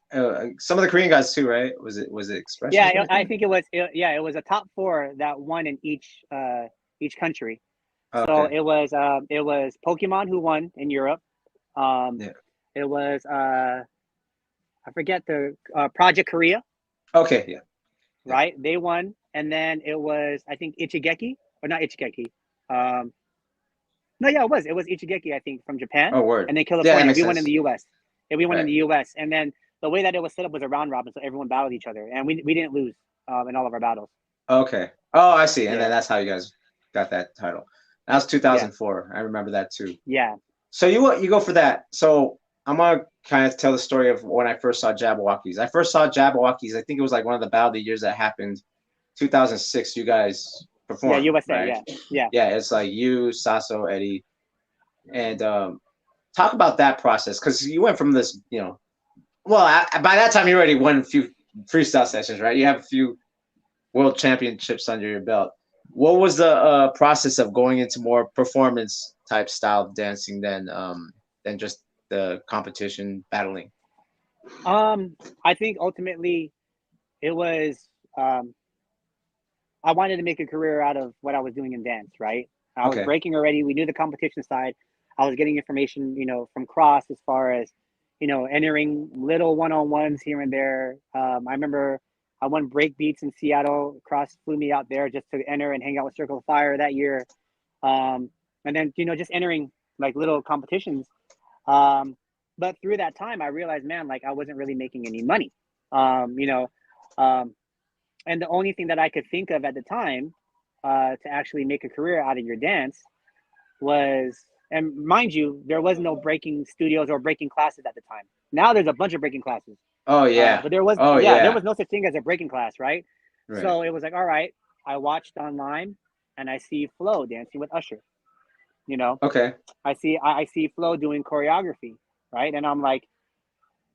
some of the Korean guys too, right? Was it Expression? Yeah, I think it was. It was a top 4 that won in each country. Okay. So it was Pokemon who won in Europe. It was I forget the Project Korea. Okay. Yeah. Right, they won, and then it was, I think, Ichigeki, or not Ichigeki. No, yeah, it was Ichigeki, I think, from Japan. Oh, word. And then California. We won in the U.S. Yeah, we won in the U.S. And then the way that it was set up was a round robin, so everyone battled each other, and we didn't lose in all of our battles. Okay. Oh, I see. And then that's how you guys got that title. That was 2004. I remember that too. Yeah. So you go for that. So I'm gonna kind of tell the story of when I first saw Jabbawockeez. I first saw Jabbawockeez. I think it was like one of the battle of the years that happened. 2006. You guys performed. Yeah, USA. Right? Yeah. It's like you, Sasso, Eddie, and talk about that process, because you went from this, by that time you already won a few freestyle sessions, right? You have a few world championships under your belt. What was the process of going into more performance type style of dancing than just the competition battling? I think ultimately it was I wanted to make a career out of what I was doing in dance, right? I was breaking already. We knew the competition side. I was getting information, from Cross as far as, entering little one-on-ones here and there. I remember I won break beats in Seattle. Cross flew me out there just to enter and hang out with Circle of Fire that year. And then, just entering like little competitions. But through that time, I realized, man, like I wasn't really making any money. And the only thing that I could think of at the time to actually make a career out of your dance was, and mind you, there was no breaking studios or breaking classes at the time. Now there's a bunch of breaking classes. Oh yeah. But there was, there was no such thing as a breaking class, right? Right. So it was like, all right, I watched online and I see Flo dancing with Usher. Okay. I see Flo doing choreography, right? And I'm like,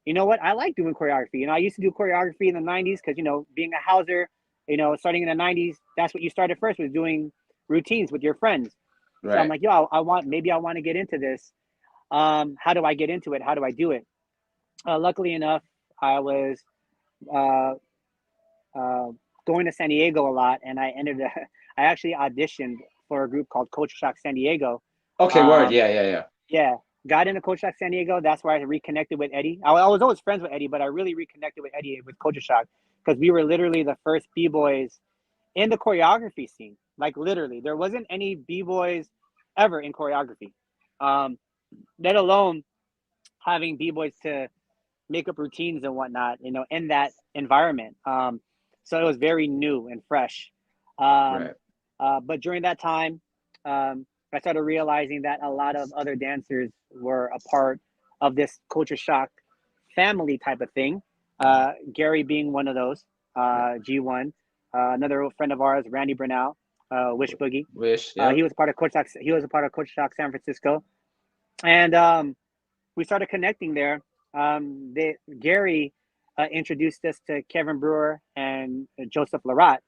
you know what? I like doing choreography. I used to do choreography in the 90s because, being a houser, starting in the 90s, that's what you started first, was doing routines with your friends. Right. So I'm like, yo, I want to get into this. How do I get into it? How do I do it? Luckily enough, I was going to San Diego a lot, and I actually auditioned for a group called Culture Shock San Diego. Okay, word. Yeah. Yeah. Got into Culture Shock San Diego. That's where I reconnected with Eddie. I was always friends with Eddie, but I really reconnected with Eddie with Culture Shock because we were literally the first B-boys in the choreography scene. Like literally, there wasn't any B-boys ever in choreography, let alone having B-boys to make up routines and whatnot, in that environment. So it was very new and fresh. But during that time, I started realizing that a lot of other dancers were a part of this Culture Shock family type of thing. Gary being one of those, G1. Another old friend of ours, Randy Bernal, Wish Boogie. He was part of Culture Shock. He was a part of Culture Shock San Francisco, and we started connecting there. Gary introduced us to Kevin Brewer and Joseph Larat,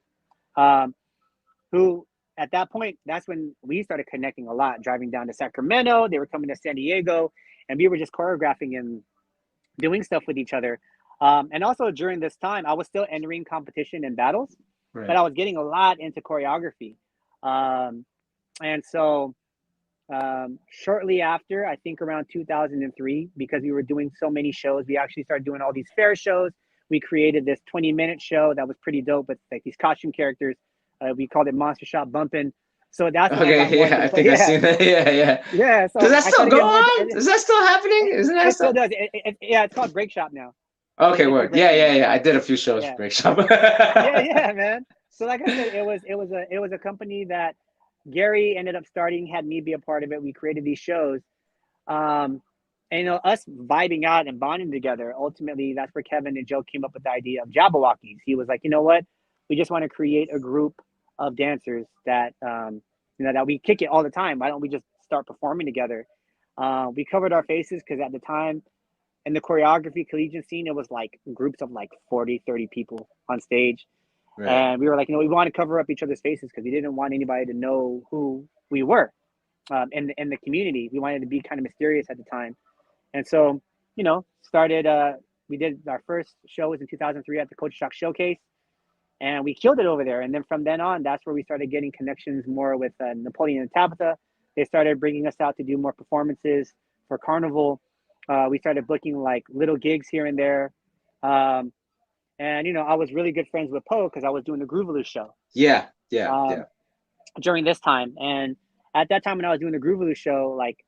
who at that point, that's when we started connecting a lot, driving down to Sacramento. They were coming to San Diego, and we were just choreographing and doing stuff with each other. And also during this time, I was still entering competition and battles, but I was getting a lot into choreography. And so shortly after, I think around 2003, because we were doing so many shows, we actually started doing all these fair shows. We created this 20-minute show that was pretty dope with like these costume characters. We called it Monster Shop Bumpin'. So that's I think I've seen that. Yeah. So does that still go on? Is that still happening? Isn't that still does? It's called Break Shop now. Okay, word. Yeah. I did a few shows for Break Shop. yeah, man. So like I said, it was a company that Gary ended up starting, had me be a part of it. We created these shows. And us vibing out and bonding together, ultimately that's where Kevin and Joe came up with the idea of Jabbawockeez. He was like, you know what? We just want to create a group of dancers that that we kick it all the time. Why don't we just start performing together? We covered our faces because at the time in the choreography collegiate scene, it was like groups of like 40, 30 people on stage. Right. And we were like, we want to cover up each other's faces because we didn't want anybody to know who we were in the community. We wanted to be kind of mysterious at the time. And so, started, we did our first show was in 2003 at the Culture Shock Showcase. And we killed it over there. And then from then on, that's where we started getting connections more with Napoleon and Tabitha. They started bringing us out to do more performances for Carnival. We started booking like little gigs here and there. And, I was really good friends with Poe because I was doing the Groovaloo show. Yeah. During this time. And at that time when I was doing the Groovaloo show, like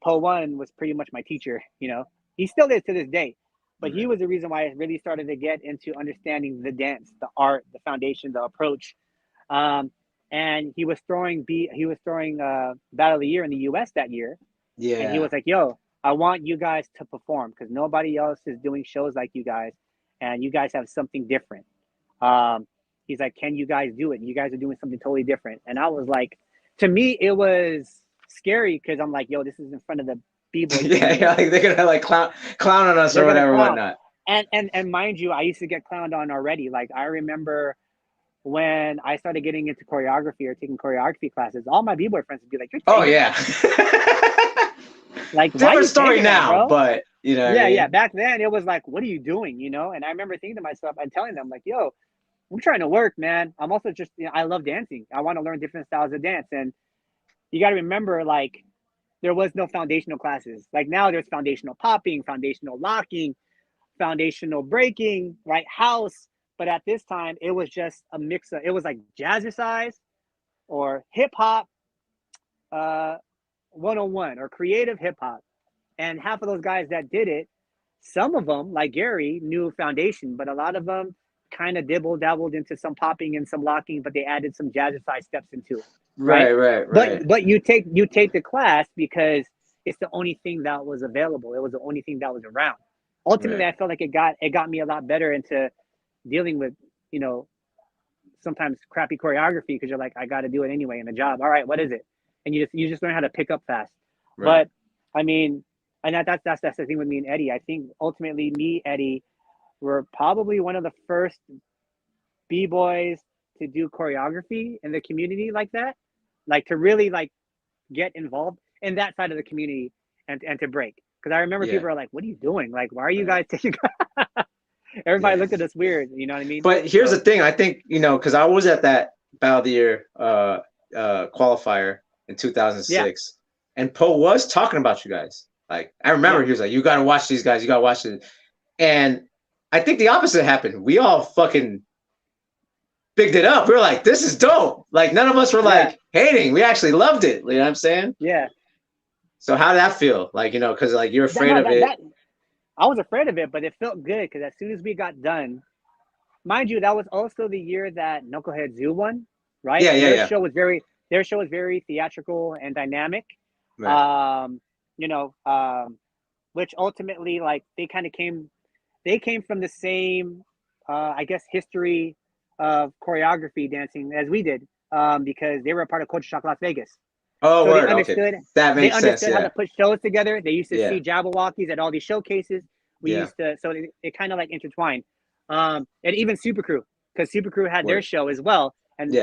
Poe One was pretty much my teacher, He still is to this day. But he was the reason why I really started to get into understanding the dance, the art, the foundation, the approach. And he was throwing Battle of the Year in the US that year. Yeah. And he was like, yo, I want you guys to perform because nobody else is doing shows like you guys. And you guys have something different. He's like, can you guys do it? You guys are doing something totally different. And I was like, to me, it was scary because I'm like, yo, this is in front of the B-boy. Yeah, like they're gonna like clown on us or whatever, whatnot. And mind you, I used to get clowned on already. Like I remember when I started getting into choreography or taking choreography classes, all my B-boy friends would be like, "Oh yeah." Like different story now, but Yeah. Back then it was like, what are you doing? And I remember thinking to myself and telling them like, yo, I'm trying to work, man. I'm also just, I love dancing. I want to learn different styles of dance. And you got to remember, like, there was no foundational classes. Like now there's foundational popping, foundational locking, foundational breaking, right? House. But at this time, it was just a mix of, it was like jazzercise or hip hop 101 or creative hip hop. And half of those guys that did it, some of them, like Gary, knew foundation, but a lot of them kind of dabbled into some popping and some locking, but they added some jazzercise steps into it. Right. But you take the class because it's the only thing that was available. It was the only thing that was around. Ultimately, I felt like it got me a lot better into dealing with, sometimes crappy choreography because you're like, I got to do it anyway in the job. All right, what is it? And you just learn how to pick up fast. Right. But I mean, and that's the thing with me and Eddie. I think ultimately me, Eddie, were probably one of the first B-boys to do choreography in the community like that, like to really like get involved in that side of the community and to break. Because I remember people are like, "What are you doing? Like, why are you guys taking?" Everybody looked at us weird. You know what I mean? But here's the thing. I think because I was at that Battle of the Year qualifier in 2006, and Poe was talking about you guys. Like I remember he was like, "You got to watch these guys. You got to watch it." And I think the opposite happened. We all fucking bigged it up. We were like, "This is dope." Like none of us were like hating. We actually loved it. You know what I'm saying? Yeah. So how did that feel? Like because like you're afraid of it. I was afraid of it, but it felt good because as soon as we got done, mind you, that was also the year that Knucklehead Zoo won, right? Their show was very theatrical and dynamic. Right. Which ultimately, like, they came from the same, I guess, history of choreography dancing as we did, because they were a part of Culture Shock Las Vegas. Oh, so word. They understood, okay. That makes sense. They understood how to put shows together. They used to see Jabbawockeez at all these showcases. We used to, so it kind of like intertwined. And even Super Crew, because Super Crew had their show as well. And,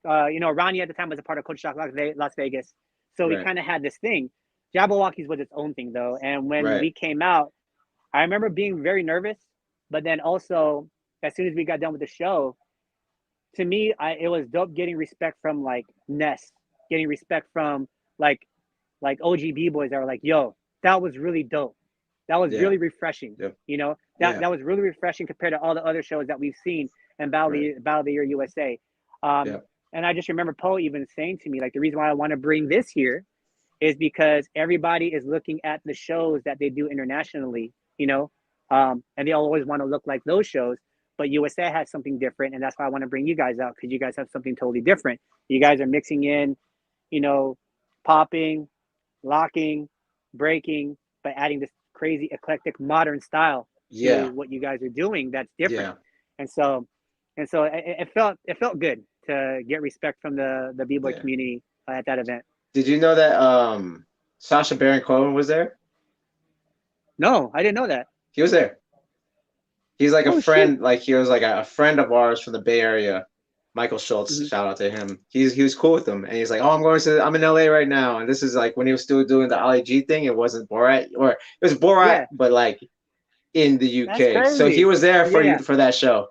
Ronnie at the time was a part of Culture Shock Las Vegas. So we kind of had this thing. Jabbawockeez was its own thing, though. And when we came out, I remember being very nervous. But then also, as soon as we got done with the show, to me, it was dope getting respect from, like, Ness. Getting respect from, like OG B-boys that were like, yo, that was really dope. That was really refreshing. Yep. That was really refreshing compared to all the other shows that we've seen in Battle of the Year USA. And I just remember Poe even saying to me, like, the reason why I want to bring this here is because everybody is looking at the shows that they do internationally, and they always want to look like those shows. But USA has something different, and that's why I want to bring you guys out, because you guys have something totally different. You guys are mixing in, popping, locking, breaking, but adding this crazy eclectic modern style to what you guys are doing that's different. And so it felt good to get respect from the B-boy community at that event. Did you know that Sacha Baron Cohen was there? No, I didn't know that. He was there. He's like a friend, shit. Like he was like a friend of ours from the Bay Area. Michael Schultz, shout out to him. He was cool with them, and he's like, "Oh, I'm in LA right now," and this is like when he was still doing the Ali G thing. It wasn't Borat, or it was Borat, but like in the UK. So he was there for you for that show.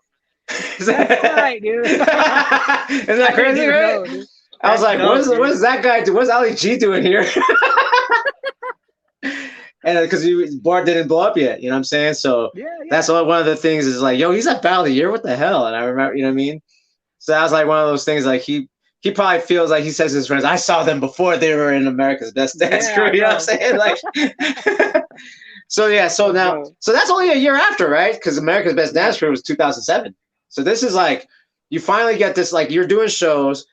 That's right, dude. Isn't that crazy, right? Know, I was like, "What is that guy do? What's Ali G doing here?" And because Borat didn't blow up yet, you know what I'm saying? So that's one of the things is like, "Yo, he's at Battle of the Year. What the hell?" And I remember, you know what I mean? So that was like one of those things. Like he probably feels like he says to his friends, "I saw them before they were in America's Best Dance Crew." You know what I'm saying? Like, so that's only a year after, right? Because America's Best Dance Crew was 2007. So this is like you finally get this. Like you're doing shows,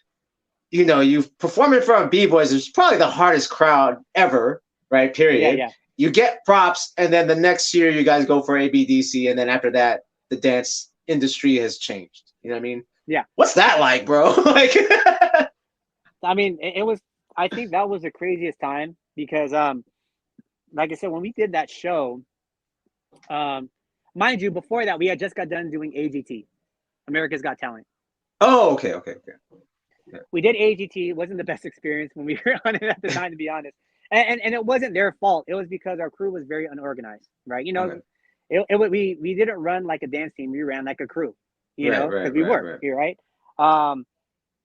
you perform in front of B-boys. It's probably the hardest crowd ever, right? Period. Yeah. You get props, and then the next year you guys go for ABDC, and then after that, the dance industry has changed. You know what I mean? Yeah. What's that like, bro? Like, I mean, it was. I think that was the craziest time because, like I said, when we did that show, mind you, before that, we had just got done doing AGT, America's Got Talent. Oh, okay. Yeah. We did AGT. It wasn't the best experience when we were on it at the time, to be honest. And it wasn't their fault. It was because our crew was very unorganized, right? We didn't run like a dance team. We ran like a crew. you know, because we were here, right?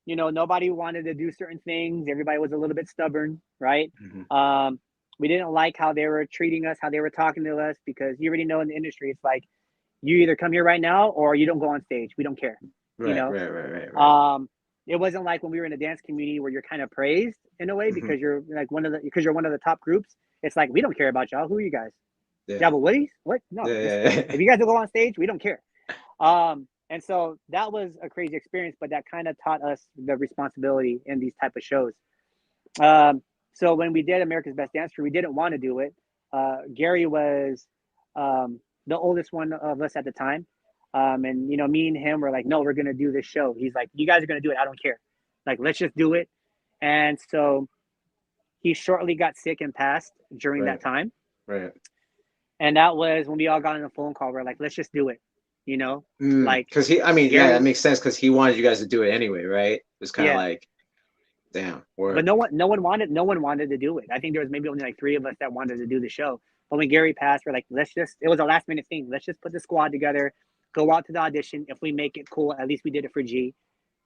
You know, nobody wanted to do certain things. Everybody was a little bit stubborn, right? We didn't like how they were treating us, how they were talking to us, because you already know in the industry, it's like, you either come here right now or you don't go on stage. We don't care. You know? Right. It wasn't like when we were in the dance community where you're kind of praised in a way because you're like one of the top groups. It's like, we don't care about y'all. Who are you guys? Jabbawockeez? What? No. If you guys don't go on stage, we don't care. And so that was a crazy experience, but that kind of taught us the responsibility in these type of shows. So when we did America's Best Dancer, we didn't want to do it. Gary was the oldest one of us at the time. And, you know, me and him were like, no, we're going to do this show. He's like, you guys are going to do it. I don't care. Like, let's just do it. And so he shortly got sick and passed during that time. Right. And that was when we all got on a phone call. We're like, let's just do it. You know, like, because Gary, that makes sense, because he wanted you guys to do it anyway, right? It was kind of like, damn. But no one wanted to do it. I think there was maybe only like 3 of us that wanted to do the show. But when Gary passed, we're like, it was a last minute thing. Let's just put the squad together, go out to the audition. If we make it, cool. At least we did it for G.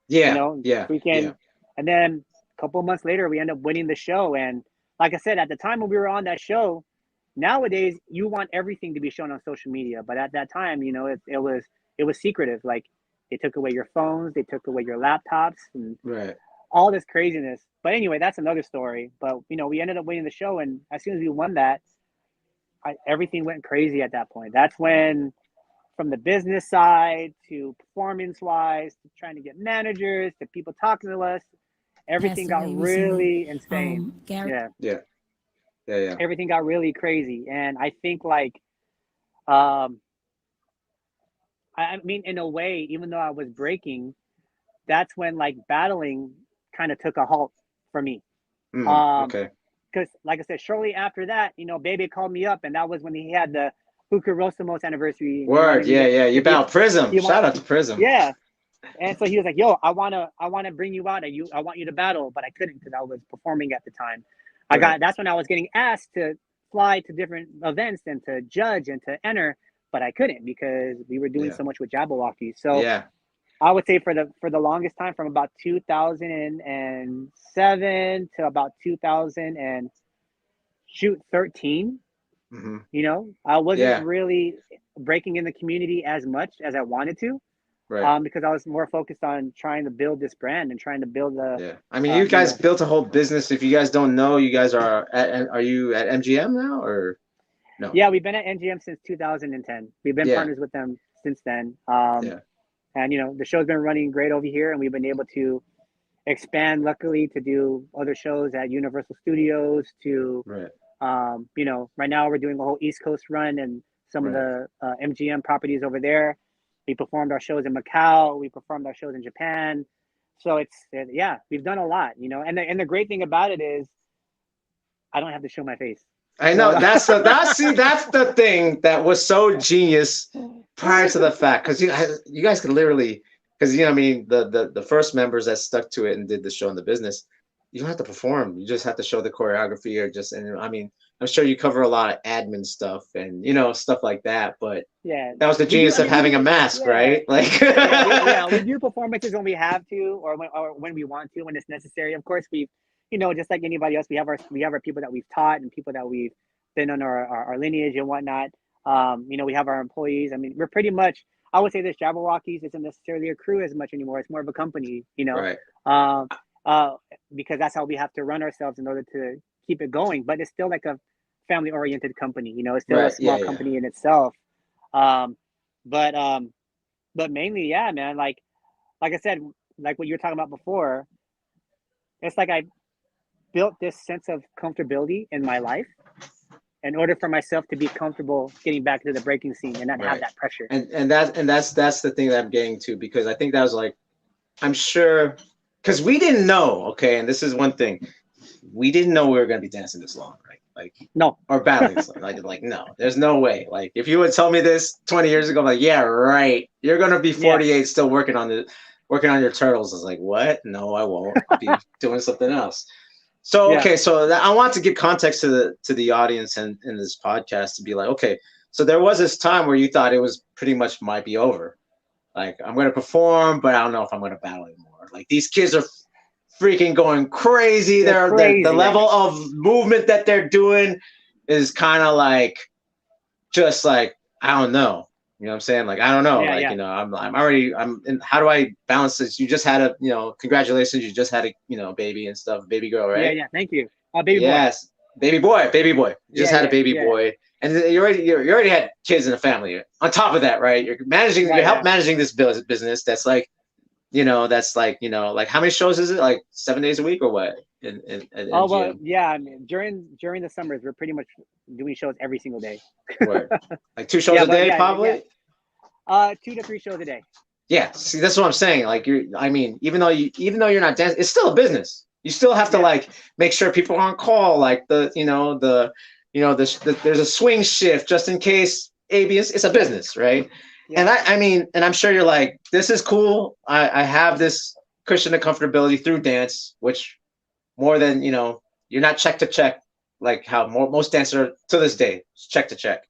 Yeah. You know, we can. Yeah. And then a couple of months later, we end up winning the show. And like I said, at the time when we were on that show, nowadays you want everything to be shown on social media. But at that time, you know, it was secretive. Like, they took away your phones, they took away your laptops, and all this craziness. But anyway, that's another story. But, you know, we ended up winning the show. And as soon as we won that, everything went crazy at that point. That's when, from the business side to performance-wise, to trying to get managers, to people talking to us, everything got really insane. Everything got really crazy. And I think, like, I mean, in a way, even though I was breaking, that's when, like, battling kind of took a halt for me. Because, like I said, shortly after that, you know, Bebe called me up, and that was when he had the Hookah Rosamos anniversary. You battled Prism. Shout out to Prism. Yeah. And so he was like, yo, I wanna bring you out. I want you to battle, but I couldn't because I was performing at the time. That's when I was getting asked to fly to different events and to judge and to enter, but I couldn't because we were doing so much with Jabbawockeez. So I would say for the longest time, from about 2007 to about 2013, you know, I wasn't really breaking in the community as much as I wanted to. Because I was more focused on trying to build this brand and trying to build I mean, you guys built a whole business. If you guys don't know, you guys are you at MGM now, or no? Yeah, we've been at MGM since 2010. We've been partners with them since then. And, you know, the show's been running great over here, and we've been able to expand, luckily, to do other shows at Universal Studios to, you know, right now we're doing a whole East Coast run and some of the MGM properties over there. We performed our shows in Macau. We performed our shows in Japan. So we've done a lot, you know. And the great thing about it is, I don't have to show my face. I know that's the thing that was so genius prior to the fact, because you guys could literally, because, you know, I mean, the first members that stuck to it and did the show in the business, you don't have to perform. You just have to show the choreography and I mean, I'm sure you cover a lot of admin stuff and, you know, stuff like that. But that was the genius of having a mask, right? Like, we do performances when we have to, or when we want to, when it's necessary. Of course, you know, just like anybody else, we have our people that we've taught and people that we've been on our lineage and whatnot. You know, we have our employees. I mean, we're pretty much, I would say this Jabbawockeez isn't necessarily a crew as much anymore. It's more of a company, you know. Because that's how we have to run ourselves in order to keep it going. But it's still like a family-oriented company, you know. It's still a small company in itself. But mainly, man. Like I said, like what you were talking about before, it's like I built this sense of comfortability in my life in order for myself to be comfortable getting back to the breaking scene and not have that pressure. And that's the thing that I'm getting to, because I think that was like, I'm sure. Because we didn't know, okay, and this is one thing, we didn't know we were gonna be dancing this long, right? Like, no, or battling this long. Like no, there's no way. Like, if you would tell me this 20 years ago, I'm like, yeah, right, you're gonna be 48 still working on your turtles. I was like, what? No, I won't. I'll be doing something else. So okay, so I want to give context to the audience in this podcast to be like, okay, so there was this time where you thought it was pretty much might be over. Like, I'm gonna perform, but I don't know if I'm gonna battle anymore. Like, these kids are freaking going crazy. They're crazy. The level of movement that they're doing is kind of like, just like, I don't know. You know what I'm saying? Like, I don't know. Yeah, like, yeah. you know, I'm in, how do I balance this? You just had a, you know, congratulations. You just had a, you know, baby and stuff, baby girl, right? Yeah, yeah. Thank you. Baby boy. Yes. Baby boy. You just had a baby yeah. boy. And you already had kids in the family. On top of that, right? You're managing, managing this business that's like, you know, like, how many shows is it? Like 7 days a week or what? In well, gym? yeah. I mean, during the summers, we're pretty much doing shows every single day. Like 2 shows a day, probably. 2 to 3 shows a day. Yeah, see, that's what I'm saying. Like, I mean, even though you're not dancing, it's still a business. You still have to like make sure people are on call. Like there's a swing shift just in case it's a business, right? Yeah. And I mean, and I'm sure you're like, this is cool. I have this cushion of comfortability through dance, which more than, you know, you're not check to check like how most dancers are to this day, check to check.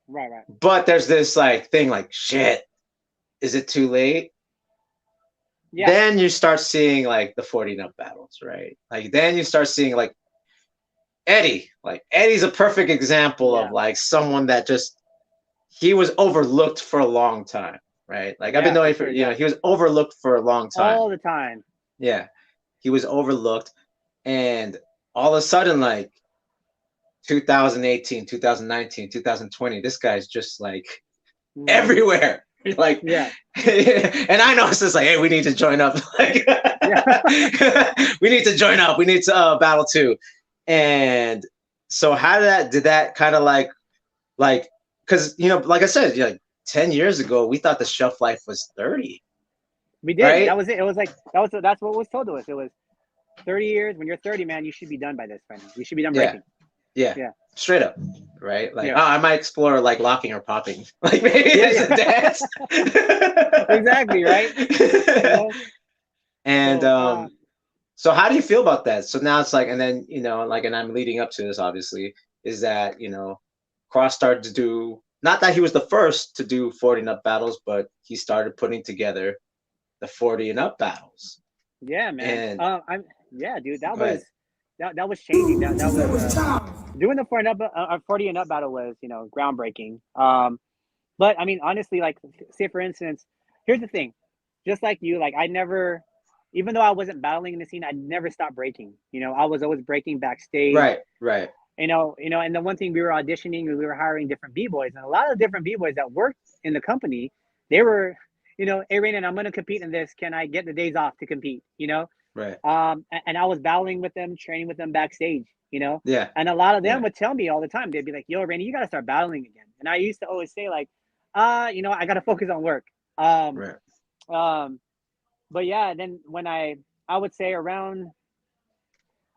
Right. But there's this like thing like, shit, is it too late? Yeah. Then you start seeing like the 40 and up battles, right? Like then you start seeing like Eddie. Like Eddie's a perfect example of like someone that just, he was overlooked for a long time, right? Like I've been knowing for, you know, he was overlooked for a long time. All the time. Yeah. He was overlooked. And all of a sudden, like 2018, 2019, 2020, this guy's just like everywhere. Like, yeah. And I know it's just like, hey, we need to join up. Like, we need to join up. We need to battle too. And so how did that kind of like, because, you know, like I said, like 10 years ago, we thought the shelf life was 30. We did. Right? That was it. It was like, that's what was told to us. It was 30 years. When you're 30, man, you should be done by this, friend. You should be done breaking. Yeah. Straight up. Right? Like, I might explore like locking or popping. Like maybe it's a dance. Exactly, right? You know? And so how do you feel about that? So now it's like, and then, you know, like, and I'm leading up to this obviously, is that, you know, Cross started to do, not that he was the first to do 40 and up battles, but he started putting together the 40 and up battles. Yeah, man. And, dude, that was changing. That was doing the 40 and up battle was, you know, groundbreaking. But I mean, honestly, like, say for instance, here's the thing, just like you, like I never, even though I wasn't battling in the scene, I never stopped breaking. You know, I was always breaking backstage. Right. You know, and the one thing, we were auditioning and we were hiring different b-boys, and a lot of different b-boys that worked in the company, they were, you know, hey Rainen, I'm going to compete in this. Can I get the days off to compete? You know? Right. And I was battling with them, training with them backstage, you know? Yeah. And a lot of them would tell me all the time, they'd be like, yo, Rainen, you got to start battling again. And I used to always say like, you know, I got to focus on work. But yeah, then when I would say around,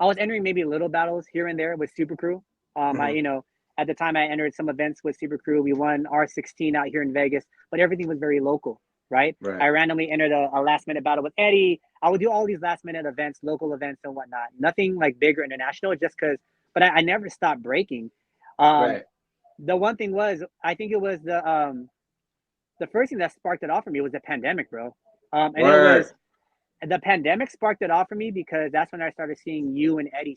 I was entering maybe little battles here and there with Super Crew. I, you know, at the time I entered some events with Super Crew. We won R16 out here in Vegas, but everything was very local, right? I randomly entered a last minute battle with Eddie. I would do all these last minute events, local events and whatnot. Nothing like bigger international, just because, but I never stopped breaking. The one thing was, I think it was the first thing that sparked it off for me was the pandemic, bro. And it was, the pandemic sparked it off for me because that's when I started seeing you and Eddie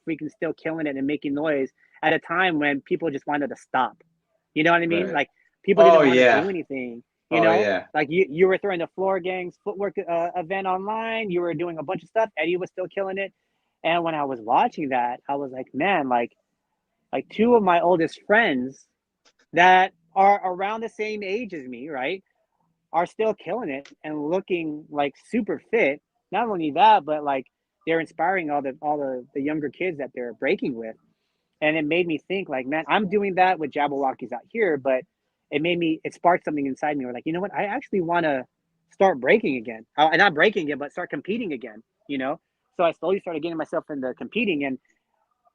freaking still killing it and making noise at a time when people just wanted to stop. You know what I mean? Like people didn't want to do anything. You know, like you were throwing the Floor Gangs footwork event online. You were doing a bunch of stuff. Eddie was still killing it. And when I was watching that, I was like, man, like 2 of my oldest friends that are around the same age as me, right, are still killing it and looking like super fit. Not only that, but like they're inspiring all the younger kids that they're breaking with. And it made me think like, man, I'm doing that with Jabbawockeez out here, but it sparked something inside me. We're like, you know what? I actually want to start breaking again. Not breaking again, but start competing again, you know? So I slowly started getting myself into competing. And,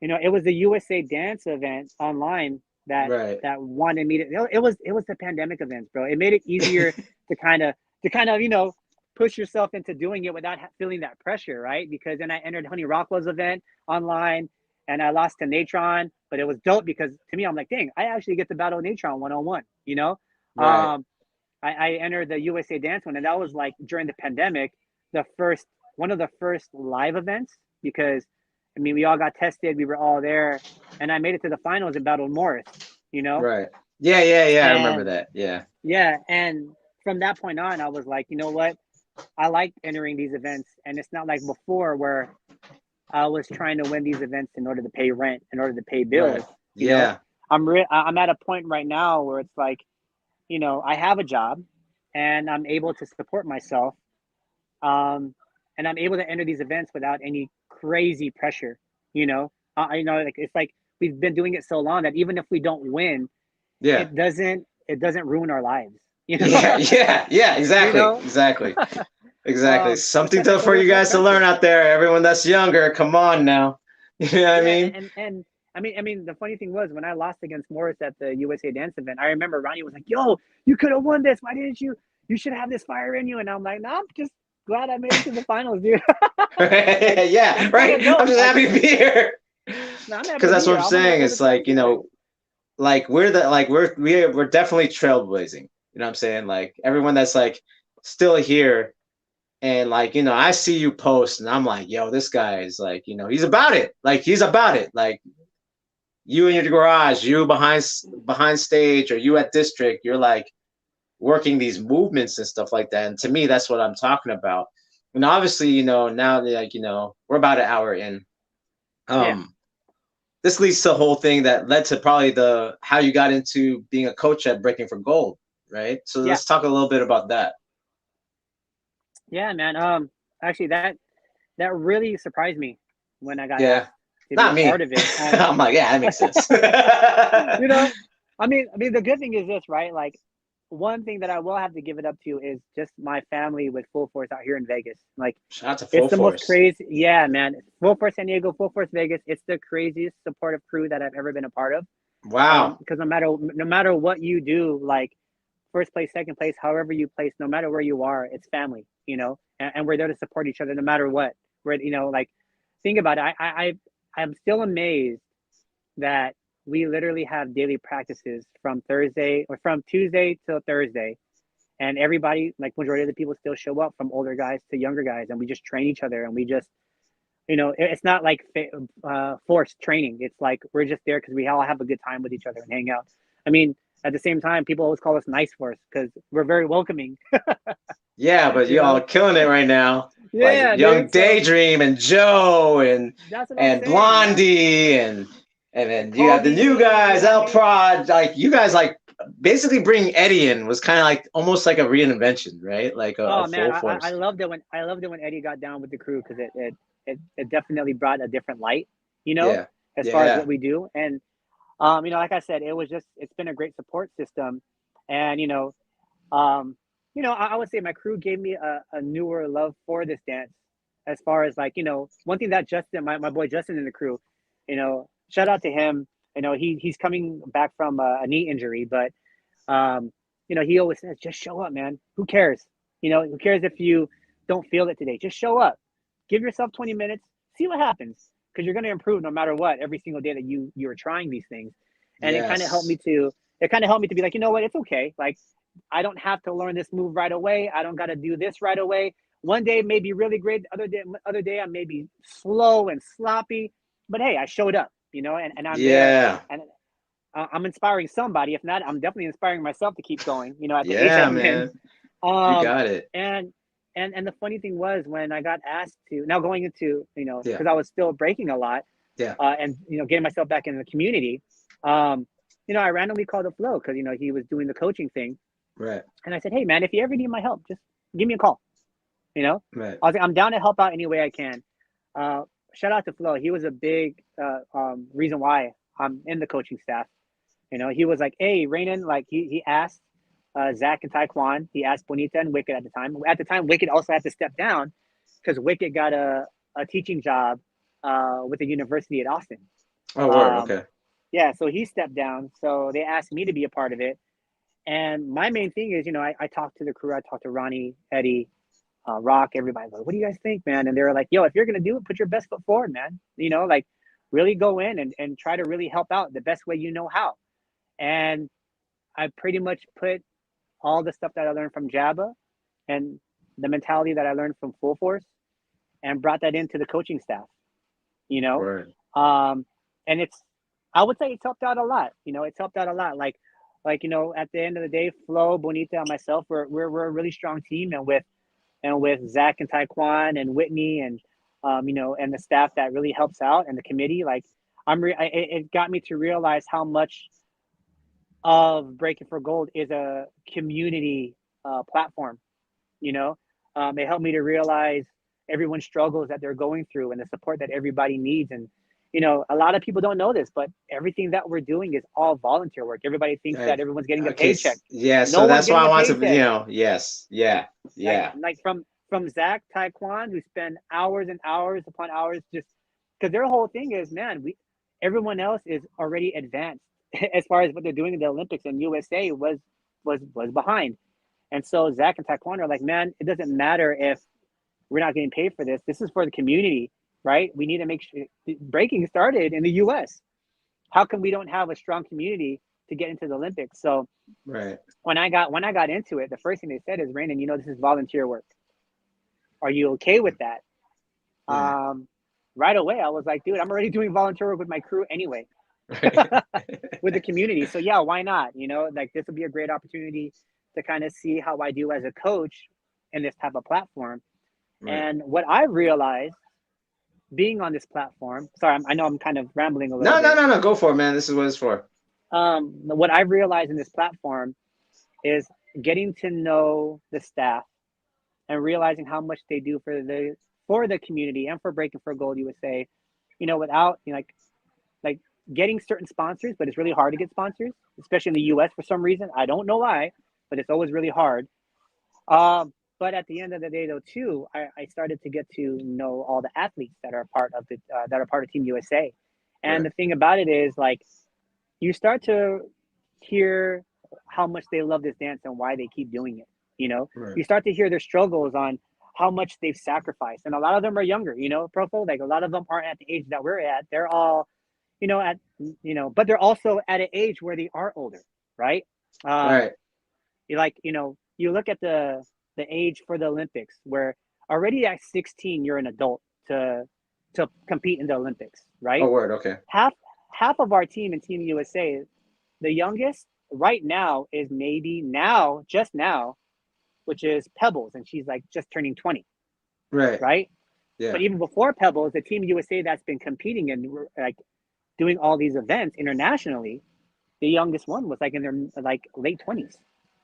you know, it was the USA Dance event online that wanted me to, it was the pandemic events, bro. It made it easier to kind of, you know, push yourself into doing it without feeling that pressure, right? Because then I entered Honey Rockwell's event online and I lost to Natron, but it was dope because to me, I'm like, dang, I actually get to battle Natron one-on-one, you know? I entered the USA Dance one, and that was like during the pandemic, one of the first live events, because I mean we all got tested, we were all there, and I made it to the finals and battled Morris, you know. Right. Yeah. I remember And that. Yeah. yeah, and from that point on, I was like, you know what, I like entering these events, and it's not like before where I was trying to win these events in order to pay rent, in order to pay bills. Right. You know, Yeah. I'm at a point right now where it's like, you know, I have a job, and I'm able to support myself, and I'm able to enter these events without any crazy pressure. You know, like it's like we've been doing it so long that even if we don't win, Yeah. it doesn't ruin our lives. You know, Yeah. Exactly. you know, Exactly. Something so for you there's no guys to learn pressure. out there. Everyone that's younger, come on now. You know what I Yeah, mean? and I mean, the funny thing was when I lost against Morris at the USA Dance event, I remember Ronnie was like, "Yo, you could have won this. Why didn't you? You should have this fire in you." And I'm like, "No, I'm just glad I made it to the finals, dude." Like Yeah, that's all right. it I'm goes. just Like, happy to be here. no, I'm happy Because to be that's what here. I'm I'm gonna saying. go to It's the like, championship. like we're definitely trailblazing. You know what I'm saying? Like everyone that's like still here, and like, I see you post and I'm like, yo, this guy is like, he's about it. Like he's about it. Like you in your garage, you behind stage, or you at district, you're like working these movements and stuff like that. And to me, that's what I'm talking about. And obviously, now like, we're about an hour in. Yeah, Um, this leads to the whole thing that led to probably the how you got into being a coach at Breaking for Gold, right? So yeah, let's talk a little bit about that. yeah, man. Actually, that really surprised me when I got Yeah, asked to be a not part me. of it. And I'm like, yeah, that makes sense. you know, I mean, the good thing is this, right? Like, one thing that I will have to give it up to is just my family with Full Force out here in Vegas. Like, Shout out to it's Full the most Force. crazy. Yeah, man. Full Force San Diego, Full Force Vegas. It's the craziest supportive crew that I've ever been a part of. Wow. Because no matter what you do, like first place, second place, however you place, no matter where you are, it's family. And we're there to support each other no matter what. Like, think about it. I'm still amazed that we literally have daily practices from Thursday or from Tuesday till Thursday, and everybody, like majority of the people, still show up, from older guys to younger guys, and we just train each other, and we just, it's not like forced training. It's like we're just there because we all have a good time with each other and hang out. I mean, at the same time, people always call us Nice Force because we're very welcoming. Yeah, but you y'all know? are killing it right now. Like Yeah, Young dude. So Daydream and Joe and that's what I'm and saying, man. Blondie and then you have the new Kobe, guys, I El mean, Prod. Like you guys, like basically bringing Eddie in was kind of like almost like a reinvention, right? Like a oh man, full I force. loved it when Eddie got down with the crew, because it definitely brought a different light, Yeah, as far as yeah, what we do. And like I said, it's been a great support system. And um, I would say my crew gave me a newer love for this dance, as far as like, one thing that Justin, my boy Justin in the crew, shout out to him. He's coming back from a knee injury, but um, he always says, just show up, man. Who cares? Who cares if you don't feel it today? Just show up. Give yourself 20 minutes. See what happens, because you're going to improve no matter what every single day that you're trying these things. And it kind of helped yes, me to be like, you know what, it's okay. Like, I don't have to learn this move right away. I don't got to do this right away. One day may be really great. The other day I may be slow and sloppy. But hey, I showed up, and I'm there, yeah, and I'm inspiring somebody. If not, I'm definitely inspiring myself to keep going. At the age yeah, I'm in. man. You Um, got it. and and the funny thing was, when I got asked to, now going into, Yeah, because I was still breaking a lot, yeah, and getting myself back in the community. Um, I randomly called up Flo, because he was doing the coaching thing, right, and I said, "Hey, man, if you ever need my help, just give me a call." You know, right. I was like, "I'm down to help out any way I can." Uh, Shout out to Flo. He was a big reason why I'm in the coaching staff. He was like, "Hey, Rainen," like he asked Zach and Taekwon. He asked Bonita and Wicked at the time. At the time, Wicked also had to step down because Wicked got a teaching job with the university at Austin. Oh, word. Um, Okay. yeah, so he stepped down. So they asked me to be a part of it. And my main thing is, I talked to the crew. I talked to Ronnie, Eddie, Rock, everybody. Like, what do you guys think, man? And they were like, "Yo, if you're gonna do it, put your best foot forward, man. Like, really go in and try to really help out the best way you know how." And I pretty much put all the stuff that I learned from Jabba and the mentality that I learned from Full Force and brought that into the coaching staff, you know? Right. And I would say it's helped out a lot. You know, it's helped out a lot. Like, you know, at the end of the day, Flo, Bonita, and myself, we're a really strong team. And with Zach and Taekwon and Whitney and, you know, and the staff that really helps out and the committee, like it got me to realize how much of Breaking for Gold is a community platform. You know, it helped me to realize everyone's struggles that they're going through and the support that everybody needs. And, you know, a lot of people don't know this, but everything that we're doing is all volunteer work. Everybody thinks that everyone's getting a paycheck. Yeah, so that's why I want to, you know, yes, yeah. Like from Zach, Taekwon, who spend hours and hours upon hours just because their whole thing is, man, everyone else is already advanced as far as what they're doing in the Olympics, and USA was behind. And so Zach and Taekwon are like, man, it doesn't matter if we're not getting paid for this. This is for the community, right? We need to make sure breaking started in the US. How come we don't have a strong community to get into the Olympics? So right. When I got into it, the first thing they said is, Rainen, you know, this is volunteer work. Are you okay with that? Yeah. Right away, I was like, dude, I'm already doing volunteer work with my crew anyway, with the community. So yeah, why not? You know, like this would be a great opportunity to kind of see how I do as a coach in this type of platform. Right. And what I realized being on this platform, sorry, I know I'm kind of rambling a little bit. No, go for it, man. This is what it's for. What I realized in this platform is getting to know the staff and realizing how much they do for the community and for Breaking for Gold USA, you know, without, you know, like getting certain sponsors, but it's really hard to get sponsors, especially in the US for some reason. I don't know why, but it's always really hard. But at the end of the day, though, too, I started to get to know all the athletes that are part of Team USA. And The thing about it is, like, you start to hear how much they love this dance and why they keep doing it. You know, you start to hear their struggles on how much they've sacrificed. And a lot of them are younger, you know, Profo, like a lot of them aren't at the age that we're at. They're all, you know, but they're also at an age where they are older, right? Right. You look at the age for the Olympics, where already at 16, you're an adult to compete in the Olympics, right? Oh, word, okay. Half of our team in Team USA, the youngest right now is just now, which is Pebbles, and she's like just turning 20. Right? Yeah. But even before Pebbles, the Team USA that's been competing and like doing all these events internationally, the youngest one was like in their like late 20s.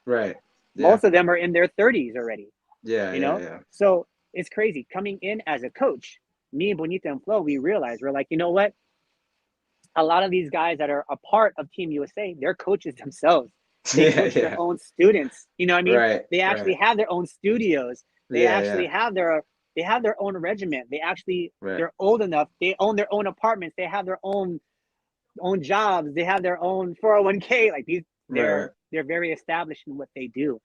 Right. Yeah. Most of them are in their 30s already. Yeah. You know? Yeah. So it's crazy. Coming in as a coach, me and Bonita and Flo, we realized we're like, you know what? A lot of these guys that are a part of Team USA, they're coaches themselves. They coach their own students. You know what I mean? Right. They actually have their own studios. They have their own regiment. They actually they're old enough. They own their own apartments. They have their own jobs. They have their own 401k. Like these, they're very established in what they do.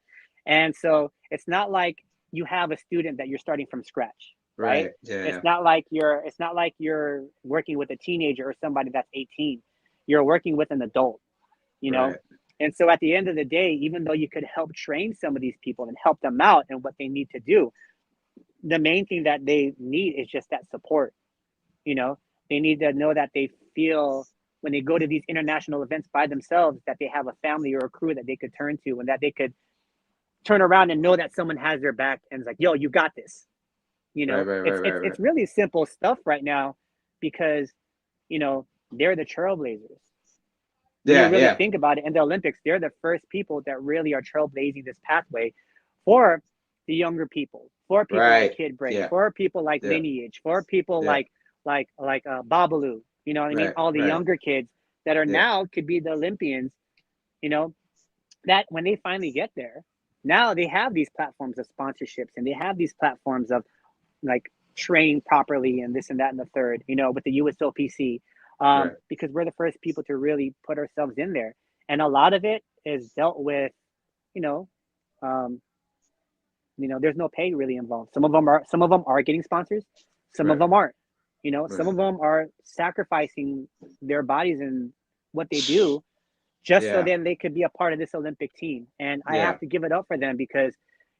And so it's not like you have a student that you're starting from scratch. Right. Yeah. It's not like you're working with a teenager or somebody that's 18. You're working with an adult, you know? Right. And so at the end of the day, even though you could help train some of these people and help them out and what they need to do, the main thing that they need is just that support. You know, they need to know that they feel when they go to these international events by themselves, that they have a family or a crew that they could turn to, and that they could turn around and know that someone has their back and is like, yo, you got this. You know, it's really simple stuff right now because, you know, they're the trailblazers. Yeah, you really think about it, in the Olympics, they're the first people that really are trailblazing this pathway for the younger people, for people like Kid Break, for people like Lineage, for people like Babalu, you know what I mean? All the younger kids that are now could be the Olympians, you know, that when they finally get there, now they have these platforms of sponsorships and they have these platforms of like training properly and this and that and the third, you know, with the USOPC. Because we're the first people to really put ourselves in there. And a lot of it is dealt with, you know, there's no pay really involved. Some of them are getting sponsors. Some of them aren't, you know, some of them are sacrificing their bodies and what they do just so then they could be a part of this Olympic team. And I have to give it up for them because,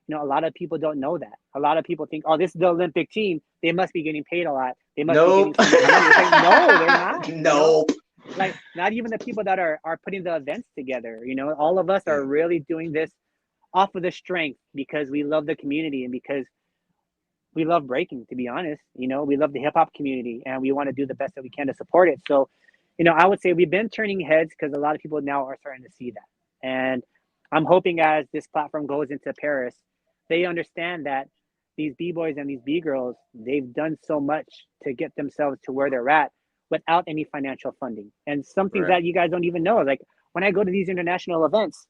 you know, a lot of people don't know that. A lot of people think, oh, this is the Olympic team. They must be getting paid a lot. They must be getting some money. It's like, no, they're not. Nope. You know? Like, not even the people that are putting the events together. You know, all of us are really doing this off of the strength because we love the community and because we love breaking, to be honest. You know, we love the hip hop community and we want to do the best that we can to support it. So, you know, I would say we've been turning heads because a lot of people now are starting to see that. And I'm hoping as this platform goes into Paris, they understand that these B-boys and these B-girls, they've done so much to get themselves to where they're at without any financial funding. And some things that you guys don't even know, like when I go to these international events,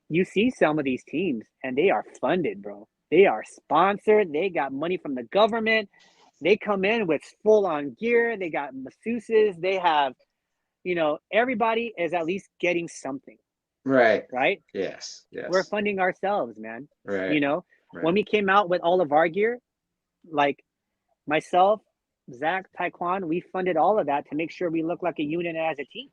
you see some of these teams and they are funded, bro. They are sponsored. They got money from the government. They come in with full-on gear. They got masseuses. They have, you know, everybody is at least getting something. Right. Right? Yes. We're funding ourselves, man. Right. You know, when we came out with all of our gear, like myself, Zach, Taekwon, we funded all of that to make sure we look like a unit as a team.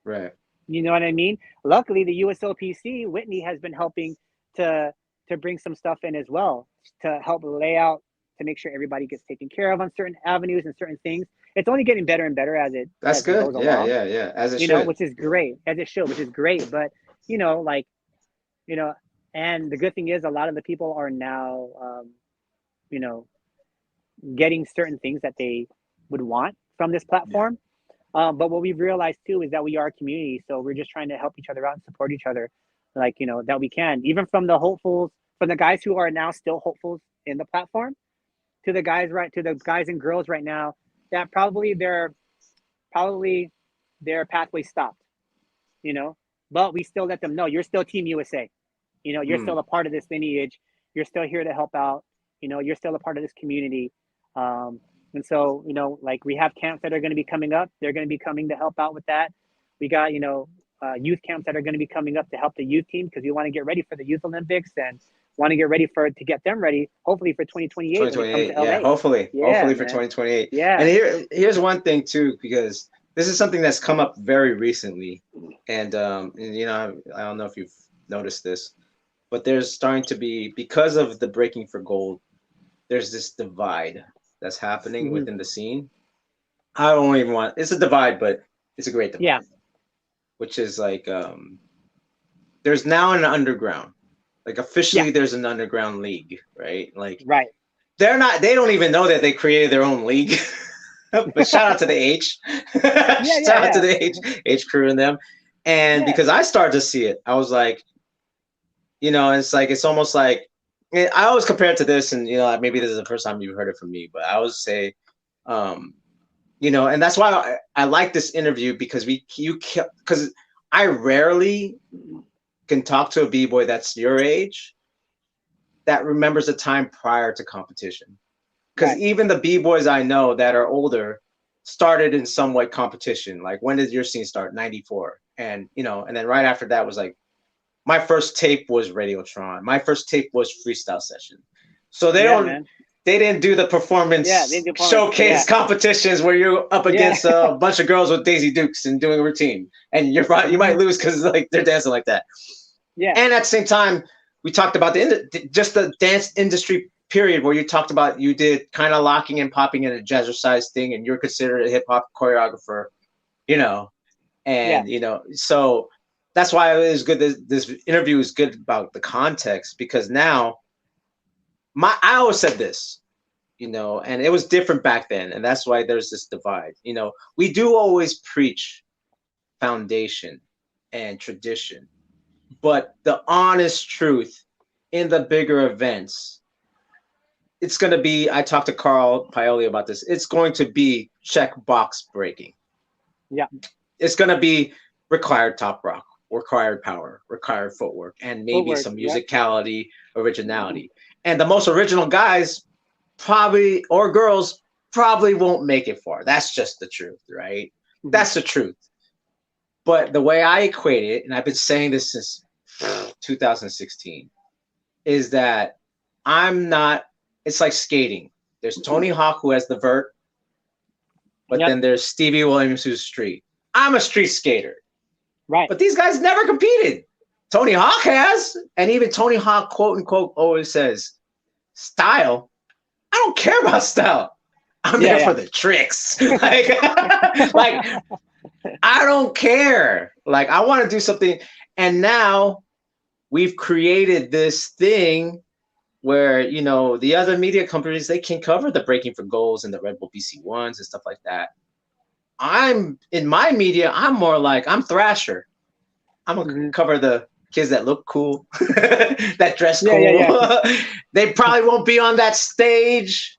Right. You know what I mean? Luckily, the USOPC, Whitney has been helping to bring some stuff in as well to help lay out to make sure everybody gets taken care of on certain avenues and certain things. It's only getting better and better as it That's as good. It goes along. Yeah. As it you should. know, which is great, as it should, which is great. But you know, like, you know, and the good thing is a lot of the people are now, you know, getting certain things that they would want from this platform. But what we've realized too is that we are a community, so we're just trying to help each other out and support each other, like, you know, that we can, even from the hopefuls, from the guys who are now still hopefuls in the platform, to the guys and girls right now that probably their pathway stopped, you know, but we still let them know you're still Team USA, you know, you're still a part of this lineage, you're still here to help out, you know, you're still a part of this community. And so, you know, like we have camps that are going to be coming up. They're going to be coming to help out with that. We got, you know, youth camps that are going to be coming up to help the youth team because we want to get ready for the Youth Olympics and want to get ready to get them ready, hopefully for 2028. 2028, yeah, hopefully for 2028. Yeah. And here's one thing too, because this is something that's come up very recently, and you know, I don't know if you've noticed this, but there's starting to be, because of the Breaking for Gold, there's this divide that's happening within the scene. I don't even want, it's a divide, but it's a great divide. Yeah. Which is like, there's now an underground, like officially there's an underground league, right? Like, they don't even know that they created their own league. But shout out to the H. Shout out to the H crew and them. And because I started to see it, I was like, you know, it's like, it's almost like, I always compare it to this, and, you know, maybe this is the first time you've heard it from me, but I always say, you know, and that's why I like this interview, because because I rarely can talk to a B-boy that's your age that remembers a time prior to competition. Because even the B-boys I know that are older started in somewhat competition. Like, when did your scene start? 94. And, you know, and then right after that was like, my first tape was Radiotron. My first tape was Freestyle Session. So they didn't do the performance showcase competitions where you're up against a bunch of girls with Daisy Dukes and doing a routine, and you might lose because like they're dancing like that. Yeah. And at the same time, we talked about just the dance industry period where you talked about you did kind of locking and popping in a jazzercise thing, and you're considered a hip hop choreographer, you know, and you know, so. That's why it is good. This interview is good about the context, because now I always said this, you know, and it was different back then. And that's why there's this divide. You know, we do always preach foundation and tradition, but the honest truth in the bigger events, it's going to be, I talked to Carl Paoli about this, it's going to be check box breaking. Yeah. It's going to be required top rock, required power, required footwork, and maybe some musicality, originality. And the most original guys probably, or girls, probably won't make it far. That's just the truth, right? That's the truth. But the way I equate it, and I've been saying this since 2016, is that it's like skating. There's Tony Hawk, who has the vert, but then there's Stevie Williams, who's street. I'm a street skater. Right. But these guys never competed. Tony Hawk has, and even Tony Hawk, quote unquote, always says, "Style. I don't care about style. I'm there for the tricks. like, I don't care. Like, I want to do something." And now we've created this thing where, you know, the other media companies, they can cover the Breaking for Goals and the Red Bull BC1s and stuff like that. I'm in my media, I'm more like, I'm Thrasher. I'm gonna cover the kids that look cool, that dress cool. They probably won't be on that stage,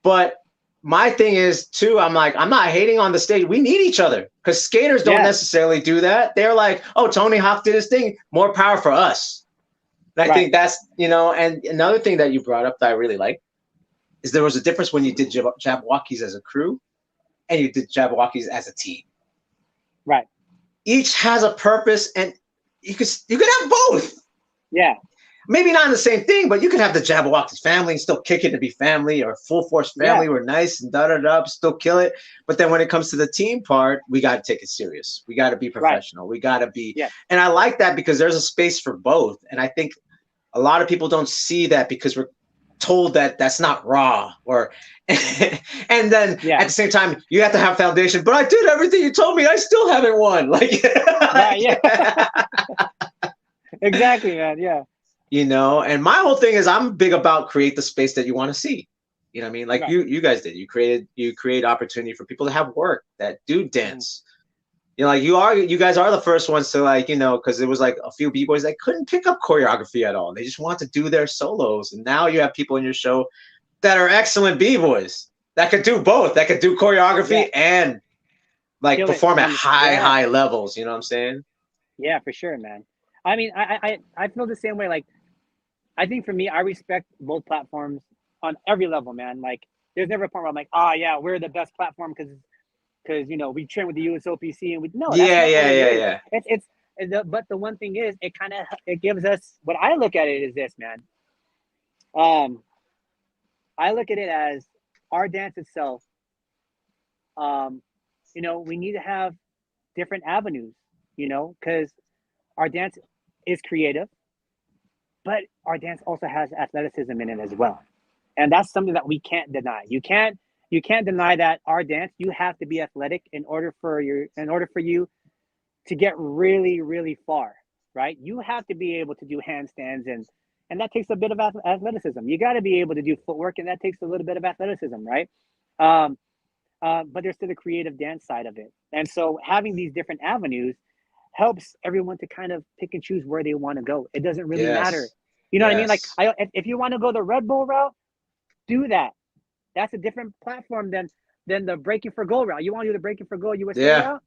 but my thing is too, I'm like, I'm not hating on the stage. We need each other because skaters don't necessarily do that. They're like, oh, Tony Hawk did his thing, more power for us. And I think that's, you know, and another thing that you brought up that I really like is there was a difference when you did Jabbawockeez as a crew and you did Jabbawockeez as a team. Right. Each has a purpose, and you could have both. Yeah. Maybe not in the same thing, but you could have the Jabbawockeez family and still kick it to be family, or Full Force family. We're nice and da-da-da, still kill it. But then when it comes to the team part, we got to take it serious. We got to be professional. We got to be. And I like that because there's a space for both. And I think a lot of people don't see that because we're told that that's not raw, or and then at the same time you have to have foundation. But I did everything you told me. I still haven't won. Like, exactly, man. Yeah. You know, and my whole thing is I'm big about create the space that you want to see. You know what I mean? Like you guys did. You create opportunity for people to have work that do dance. You know, like you guys are the first ones to, like, you know, because it was like a few b-boys that couldn't pick up choreography at all. They just want to do their solos. And now you have people in your show that are excellent b-boys that could do both, that could do choreography and like perform at high levels. You know what I'm saying? Yeah, for sure, man. I mean, I feel the same way. Like, I think for me, I respect both platforms on every level, man. Like, there's never a point where I'm like, oh yeah, we're the best platform because you know we train with the USOPC and we It's but the one thing is, it gives us, what I look at it is this, man. I look at it as our dance itself. You know, we need to have different avenues, you know, because our dance is creative, but our dance also has athleticism in it as well. And that's something that we can't deny. You can't deny that our dance, you have to be athletic in order for you to get really, really far, right? You have to be able to do handstands, and that takes a bit of athleticism. You got to be able to do footwork, and that takes a little bit of athleticism, right? But there's still the creative dance side of it. And so having these different avenues helps everyone to kind of pick and choose where they want to go. It doesn't really matter. You know what I mean? Like, if you want to go the Red Bull route, do that. That's a different platform than the Breaking for Goal route. You want to do the Breaking for Goal USA route?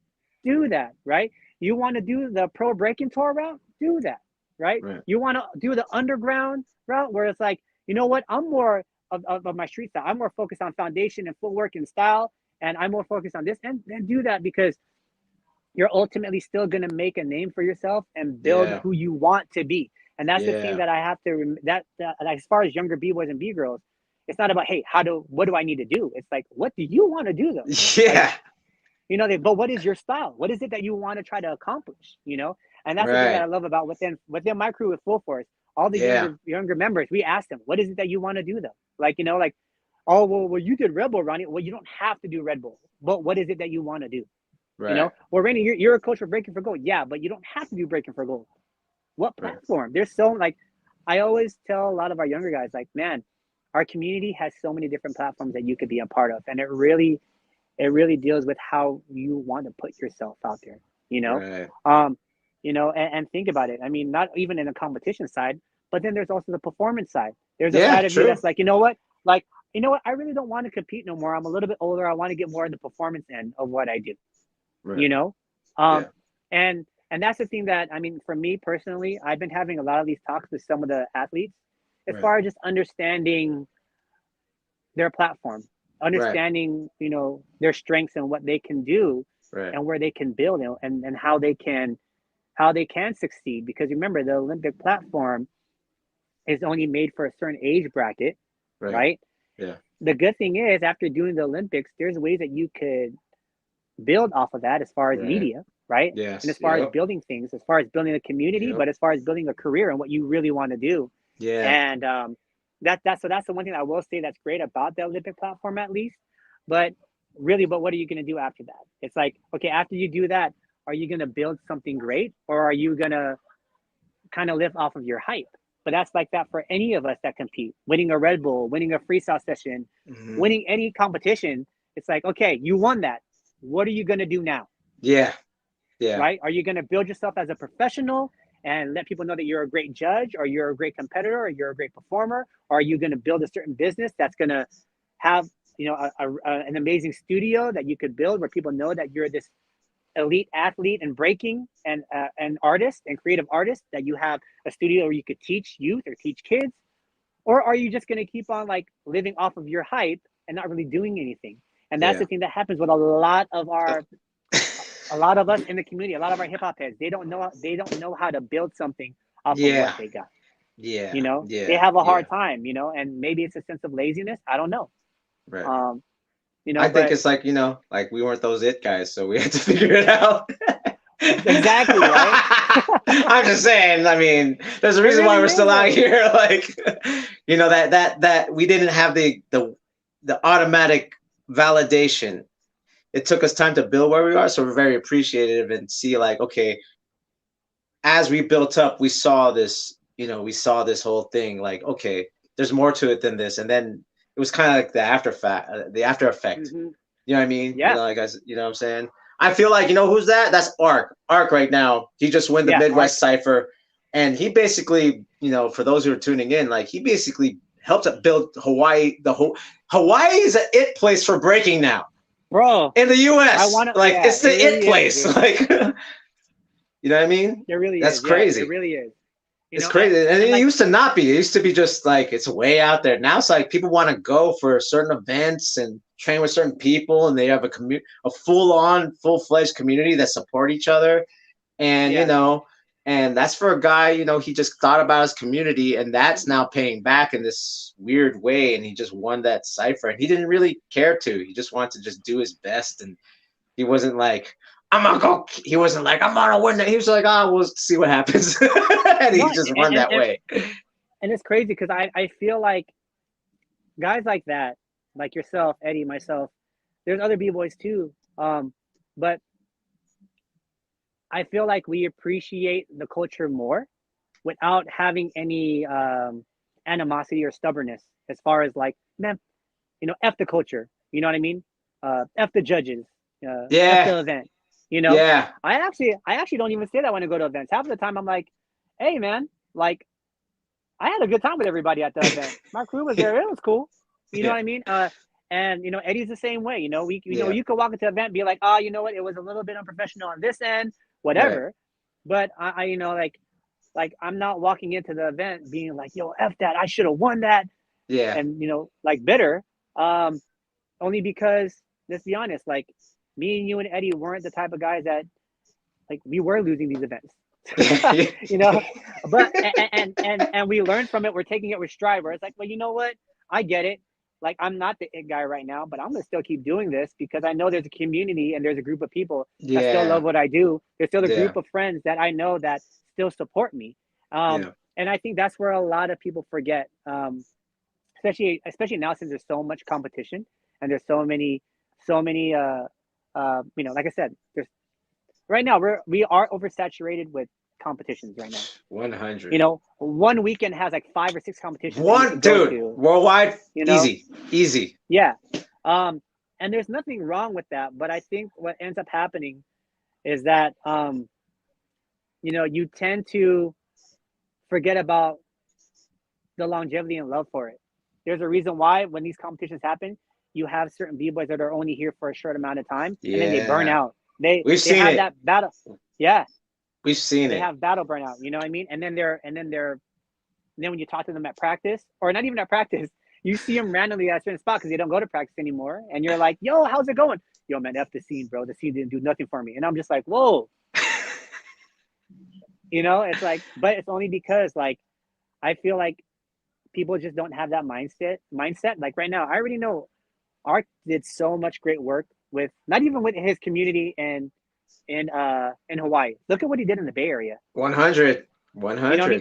Do that, right? You want to do the Pro Breaking Tour route? Do that, right? You want to do the underground route where it's like, you know what? I'm more of my street style. I'm more focused on foundation and footwork and style, and I'm more focused on this. And then do that, because you're ultimately still going to make a name for yourself and build who you want to be. And that's the thing that I have to, that as far as younger B-boys and B-girls, it's not about, hey, what do I need to do? It's like, what do you want to do though? Yeah. Like, you know, but what is your style? What is it that you want to try to accomplish? You know? And that's the thing that I love about within my crew with Full Force, all the younger members, we ask them, what is it that you want to do though? Like, you know, like, oh, well, you did Red Bull, Ronnie. Well, you don't have to do Red Bull, but what is it that you want to do? Right. You know, well, Rainen, you're a coach for Breaking for Gold. Yeah, but you don't have to do Breaking for Gold. What platform? There's so, like, I always tell a lot of our younger guys, like, man, our community has so many different platforms that you could be a part of. And it really deals with how you want to put yourself out there, you know? You know, and think about it. I mean, not even in the competition side, but then there's also the performance side. There's a side of you that's like, you know what? Like, you know what? I really don't want to compete no more. I'm a little bit older. I want to get more in the performance end of what I do. You know? And that's the thing that, I mean, for me personally, I've been having a lot of these talks with some of the athletes as far as just understanding their platform, understanding, you know, their strengths and what they can do and where they can build, and how they can succeed. Because remember, the Olympic platform is only made for a certain age bracket, right? Yeah. The good thing is, after doing the Olympics, there's ways that you could build off of that as far as Right. media, right? Yes. And as far Yep. as building things, as far as building a community, Yep. but as far as building a career and what you really want to do. Yeah. And that's the one thing I will say that's great about the Olympic platform, at least. But really, what are you going to do after that? It's like, okay, after you do that, are you going to build something great, or are you going to kind of live off of your hype? But that's like that for any of us that compete. Winning a Red Bull, winning a freestyle session, Mhm. winning any competition. It's like, okay, you won that. What are you going to do now? Yeah. Yeah. Right? Are you going to build yourself as a professional and let people know that you're a great judge, or you're a great competitor, or you're a great performer? Or are you going to build a certain business that's going to have, you know, an amazing studio that you could build where people know that you're this elite athlete and breaking and artist and creative artist, that you have a studio where you could teach youth or teach kids? Or are you just going to keep on like living off of your hype and not really doing anything? And that's the thing that happens with a lot of us in the community, a lot of our hip hop heads. They don't know how to build something off of what they got. Yeah. You know, Yeah. they have a hard time, you know, and maybe it's a sense of laziness. I don't know. Right. You know, I think it's like, you know, like we weren't those it guys, so we had to figure it out. Exactly, right? I'm just saying, I mean, there's a reason why we're still out here. Like, you know, that we didn't have the automatic validation. It took us time to build where we are, so we're very appreciative and see like, okay, as we built up, we saw this, you know, we saw this whole thing like, okay, there's more to it than this. And then it was kind of like the after effect. Mm-hmm. You know what I mean? Yeah. You know, like you know what I'm saying? I feel like, you know, who's that? That's Arc. Arc right now. He just won the Midwest Cypher. And he basically, you know, for those who are tuning in, like he basically helped build Hawaii. Hawaii is an it place for breaking now. Bro. In the US. It's the it place. Like you know what I mean? It really That's is. crazy. Yeah, it really is. It's crazy. And it used to not be. It used to be just like it's way out there. Now it's like people want to go for certain events and train with certain people, and they have a full-fledged community that support each other. And you know, and that's for a guy, you know, he just thought about his community, and that's now paying back in this weird way. And he just won that cypher, and he didn't really care to. He just wanted to just do his best, and he wasn't like, I'm gonna go. He wasn't like, I'm gonna win that. He was like, we'll see what happens. And he just won that way. And it's crazy because I feel like guys like that, like yourself, Eddie, myself, there's other B-boys too. But I feel like we appreciate the culture more without having any animosity or stubbornness as far as like, man, you know, F the culture. You know what I mean? F the judges. F the event. You know, I actually don't even say that when I go to events. Half of the time I'm like, hey man, like I had a good time with everybody at the event. My crew was there. It was cool. You know what I mean? And you know, Eddie's the same way. You know, know, you could walk into an event and be like, you know what, it was a little bit unprofessional on this end, whatever. Right. But I you know, like I'm not walking into the event being like, yo, F that, I should have won that. Yeah. And you know, like bitter. Only because, let's be honest, like me and you and Eddie weren't the type of guys that, like, we were losing these events. You know, but and we learned from it. We're taking it with stride, where it's like, well, you know what, I get it. Like, I'm not the it guy right now, but I'm gonna still keep doing this because I know there's a community and there's a group of people that still love what I do. There's still a group of friends that I know that still support me. And I think that's where a lot of people forget, especially now, since there's so much competition and there's so many you know, like I said, there's right now we are oversaturated with competitions right now. 100. You know, one weekend has like 5 or 6 competitions. Worldwide, you know? Easy. Yeah. And there's nothing wrong with that, but I think what ends up happening is that you know, you tend to forget about the longevity and love for it. There's a reason why when these competitions happen, you have certain B-boys that are only here for a short amount of time, and then they burn out. We've seen have that battle. Yeah. We've seen they have battle burnout, you know what I mean? And then when you talk to them at practice, or not even at practice, you see them randomly at a certain spot because they don't go to practice anymore. And you're like, yo, how's it going? Yo, man, F the scene, bro. The scene didn't do nothing for me. And I'm just like, whoa. You know, it's like, but it's only because, like, I feel like people just don't have that mindset. Like right now, I already know Art did so much great work with not even with his community in Hawaii. Look at what he did in the Bay Area. 100. You know,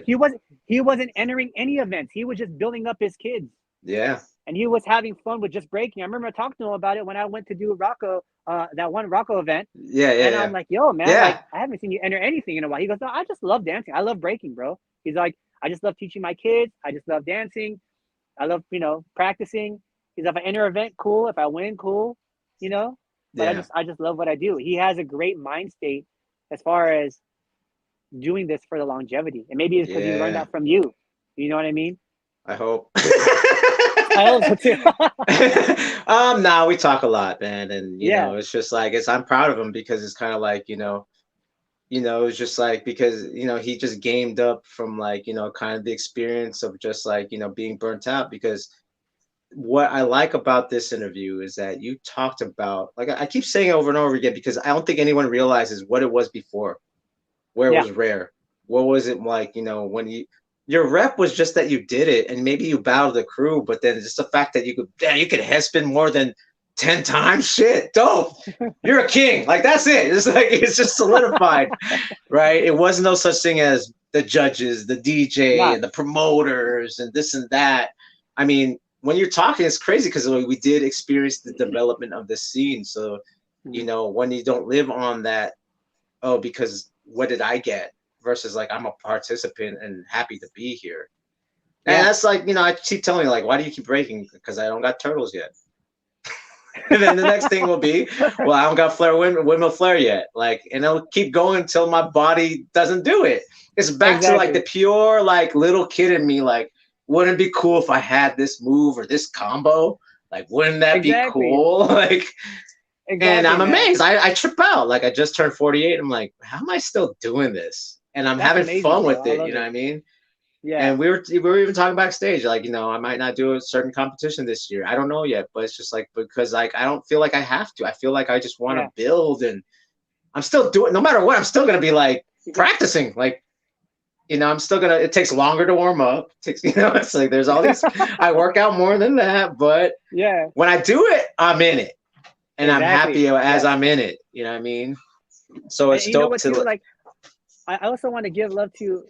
he wasn't entering any events. He was just building up his kids. Yeah. And he was having fun with just breaking. I remember talking to him about it when I went to do Rocco, that one Rocco event. Yeah. And I'm like, yo, man, like, I haven't seen you enter anything in a while. He goes, no, I just love dancing. I love breaking, bro. He's like, I just love teaching my kids. I just love dancing. I love, practicing. He's like, if I enter an event, cool. If I win, cool. But I just love what I do. He has a great mind state as far as doing this for the longevity. And maybe it's because he learned that from you. You know what I mean? I hope. I hope so too. Nah, we talk a lot, man. And you know, it's just like I'm proud of him because it's kind of like, it's just like because he just gamed up from like, kind of the experience of just like, being burnt out. Because what I like about this interview is that you talked about, like I keep saying over and over again, because I don't think anyone realizes what it was before, where it was rare. What was it like, when your rep was just that you did it and maybe you battled the crew, but then just the fact that you could headspin more than 10 times, shit, dope. You're a king. Like, that's it. It's like, it's just solidified, right? It wasn't no such thing as the judges, the DJ and the promoters and this and that. I mean, when you're talking, it's crazy because we did experience the development of the scene. So, when you don't live on that, because what did I get? Versus like I'm a participant and happy to be here. And that's like, I keep telling you, like, why do you keep breaking? Because I don't got turtles yet. And then the next thing will be, well, I don't got windmill flare yet. Like, and it'll keep going until my body doesn't do it. It's back to like the pure, like little kid in me. Like, wouldn't it be cool if I had this move or this combo? Like, wouldn't that be cool? Like, and I'm amazed. I trip out. Like, I just turned 48. I'm like, how am I still doing this? And I'm having fun with it, you know what I mean? Yeah. And we were even talking backstage, like, I might not do a certain competition this year. I don't know yet, but it's just like, because like, I don't feel like I have to. I feel like I just want to build, and I'm still doing, no matter what, I'm still going to be like practicing. Like, I'm still going to, it takes longer to warm up. It takes, it's like, there's all these, I work out more than that, but when I do it, I'm in it. And I'm happy as I'm in it. You know what I mean? So it's dope to like. I also want to give love to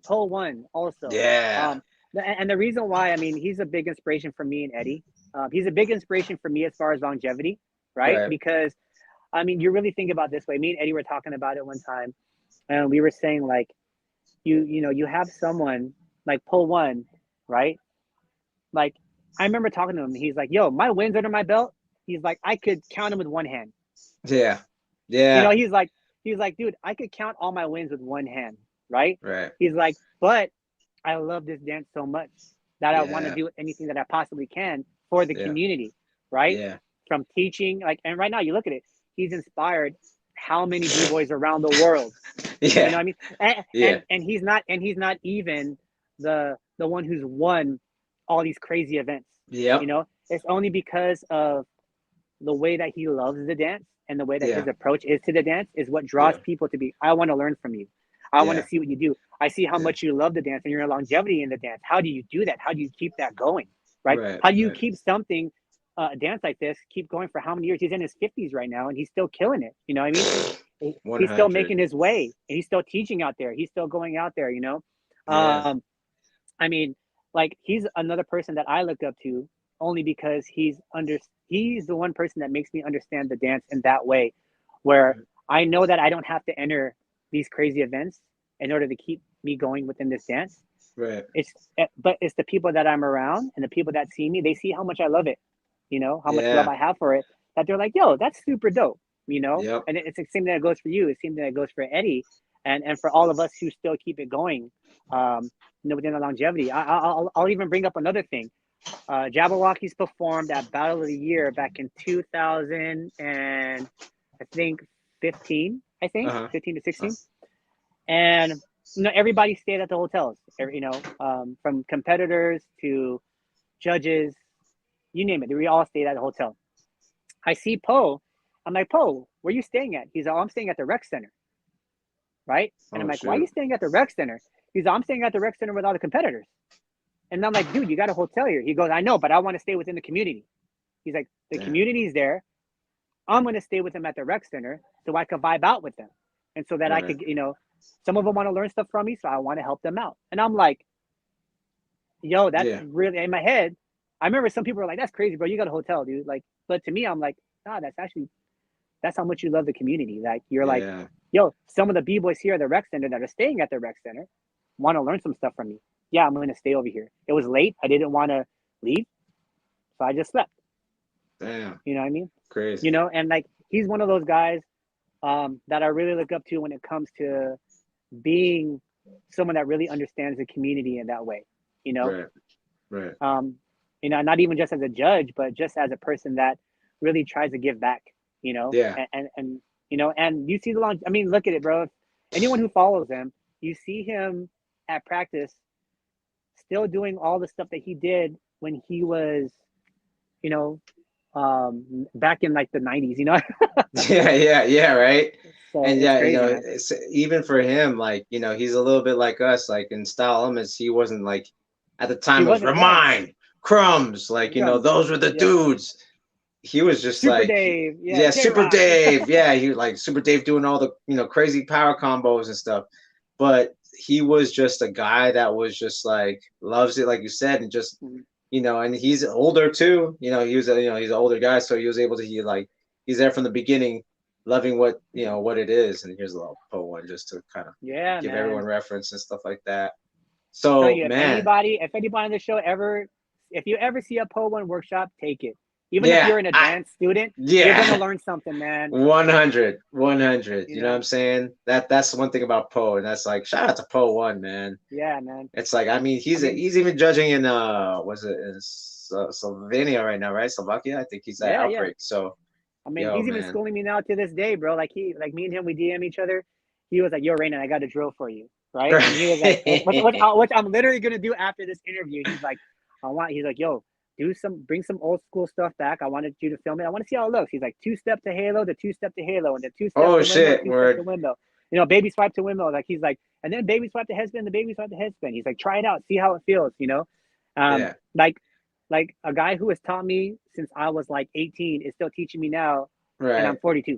Pole One also. Yeah. And the reason why, I mean, he's a big inspiration for me and Eddie. He's a big inspiration for me as far as longevity, right? Because, I mean, you really think about it this way. Me and Eddie were talking about it one time, and we were saying like, you have someone like Pole One, right? Like, I remember talking to him. He's like, "Yo, my wins under my belt." He's like, I could count them with one hand. Yeah. Yeah. He's like, dude, I could count all my wins with one hand, right? Right. He's like, but I love this dance so much that I want to do anything that I possibly can for the community, right? Yeah. From teaching, like, and right now you look at it, he's inspired how many b-boys around the world. You know what I mean? And he's not even the one who's won all these crazy events. Yeah. It's only because of the way that he loves the dance. And the way that his approach is to the dance is what draws people to be, I want to learn from you. I want to see what you do. I see how much you love the dance and your longevity in the dance. How do you do that? How do you keep that going? Right? How do you keep something, a dance like this, keep going for how many years? He's in his 50s right now and he's still killing it. You know what I mean? 100. He's still making his way and he's still teaching out there. He's still going out there, I mean, like, he's another person that I look up to only because he's the one person that makes me understand the dance in that way, where I know that I don't have to enter these crazy events in order to keep me going within this dance. Right. But it's the people that I'm around and the people that see me, they see how much I love it, how much love I have for it, that they're like, yo, that's super dope, Yep. And it's the same thing that goes for you. It's the same thing that goes for Eddie and for all of us who still keep it going, within the longevity. I'll even bring up another thing. Jabbawockeez performed at Battle of the Year back in 2000 and I think 15 to 16. And everybody stayed at the hotels, from competitors to judges, you name it. We all stayed at the hotel. I see Poe. I'm like, Poe, where are you staying at? He's like, I'm staying at the rec center. Right? And I'm like, why are you staying at the rec center? He's like, I'm staying at the rec center with all the competitors. And I'm like, dude, you got a hotel here. He goes, I know, but I want to stay within the community. He's like, the community is there. I'm going to stay with them at the rec center so I could vibe out with them. And so that I could, some of them want to learn stuff from me. So I want to help them out. And I'm like, yo, that's really in my head. I remember some people were like, that's crazy, bro. You got a hotel, dude. Like, but to me, I'm like, nah, that's how much you love the community. Like, you're like, yo, some of the B-boys here at the rec center that are staying at the rec center want to learn some stuff from me. Yeah, I'm going to stay over here. It was late. I didn't want to leave. So I just slept. Damn. You know what I mean? Crazy. And like, he's one of those guys that I really look up to when it comes to being someone that really understands the community in that way, Right. Not even just as a judge, but just as a person that really tries to give back, and you see look at it, bro. Anyone who follows him, you see him at practice still doing all the stuff that he did when he was, back in like the 90s, yeah, right. So and crazy, it's even for him, like, he's a little bit like us, like in style elements. He wasn't like at the time of Remind, Crumbs, like, those were the dudes. He was just Super like Dave, Super Dave, he like Super Dave doing all the crazy power combos and stuff. But he was just a guy that was just like loves it, like you said, and just and he's older too. He was he's an older guy, so he was able to he's there from the beginning, loving what what it is. And here's a little Po one just to kind of give everyone reference and stuff like that. So if anybody on the show if you ever see a Po one workshop, take it. Even if you're an advanced student, you're gonna learn something, man. 100. You know what I'm saying? That's the one thing about Po, and that's like shout out to Po one, man. Yeah, man. It's like he's even judging in in Slovenia right now, right? Slovakia, I think he's at Outbreak. Yeah. So he's even schooling me now to this day, bro. Like me and him, we DM each other. He was like, "Yo, Rainen, I got a drill for you," right? And he was like, "What I'm literally gonna do after this interview." He's like, He's like, "Yo, bring some old school stuff back. I wanted you to film it. I want to see how it looks." He's like, 2-step to Halo, the 2-step to Halo, and the 2-step to shit, windmill, 2-step to windmill. Baby swipe to windmill. Like, he's like, and then baby swipe to headspin, the baby swipe to headspin. He's like, try it out, see how it feels, Like a guy who has taught me since I was like 18 is still teaching me now, and I'm 42.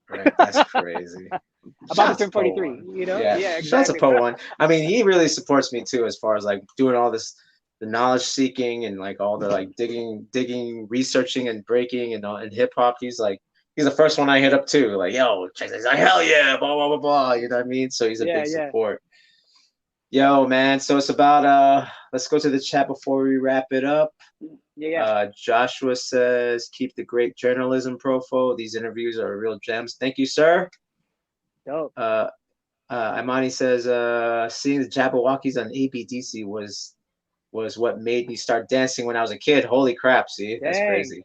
Right, that's crazy. About to turn 43, Yeah, exactly. Shout out to Po one. He really supports me too, as far as like doing all this, the knowledge seeking and like all the like digging, researching and breaking and all in hip hop. He's the first one I hit up too. Like, yo, check this out, hell yeah, blah blah blah blah. You know what I mean? So he's a big support. Yo, man. So it's about let's go to the chat before we wrap it up. Joshua says, keep the great journalism profile. These interviews are real gems. Thank you, sir. Dope. Imani says, seeing the Jabbawockeez on ABDC was what made me start dancing when I was a kid. Holy crap, see? That's crazy.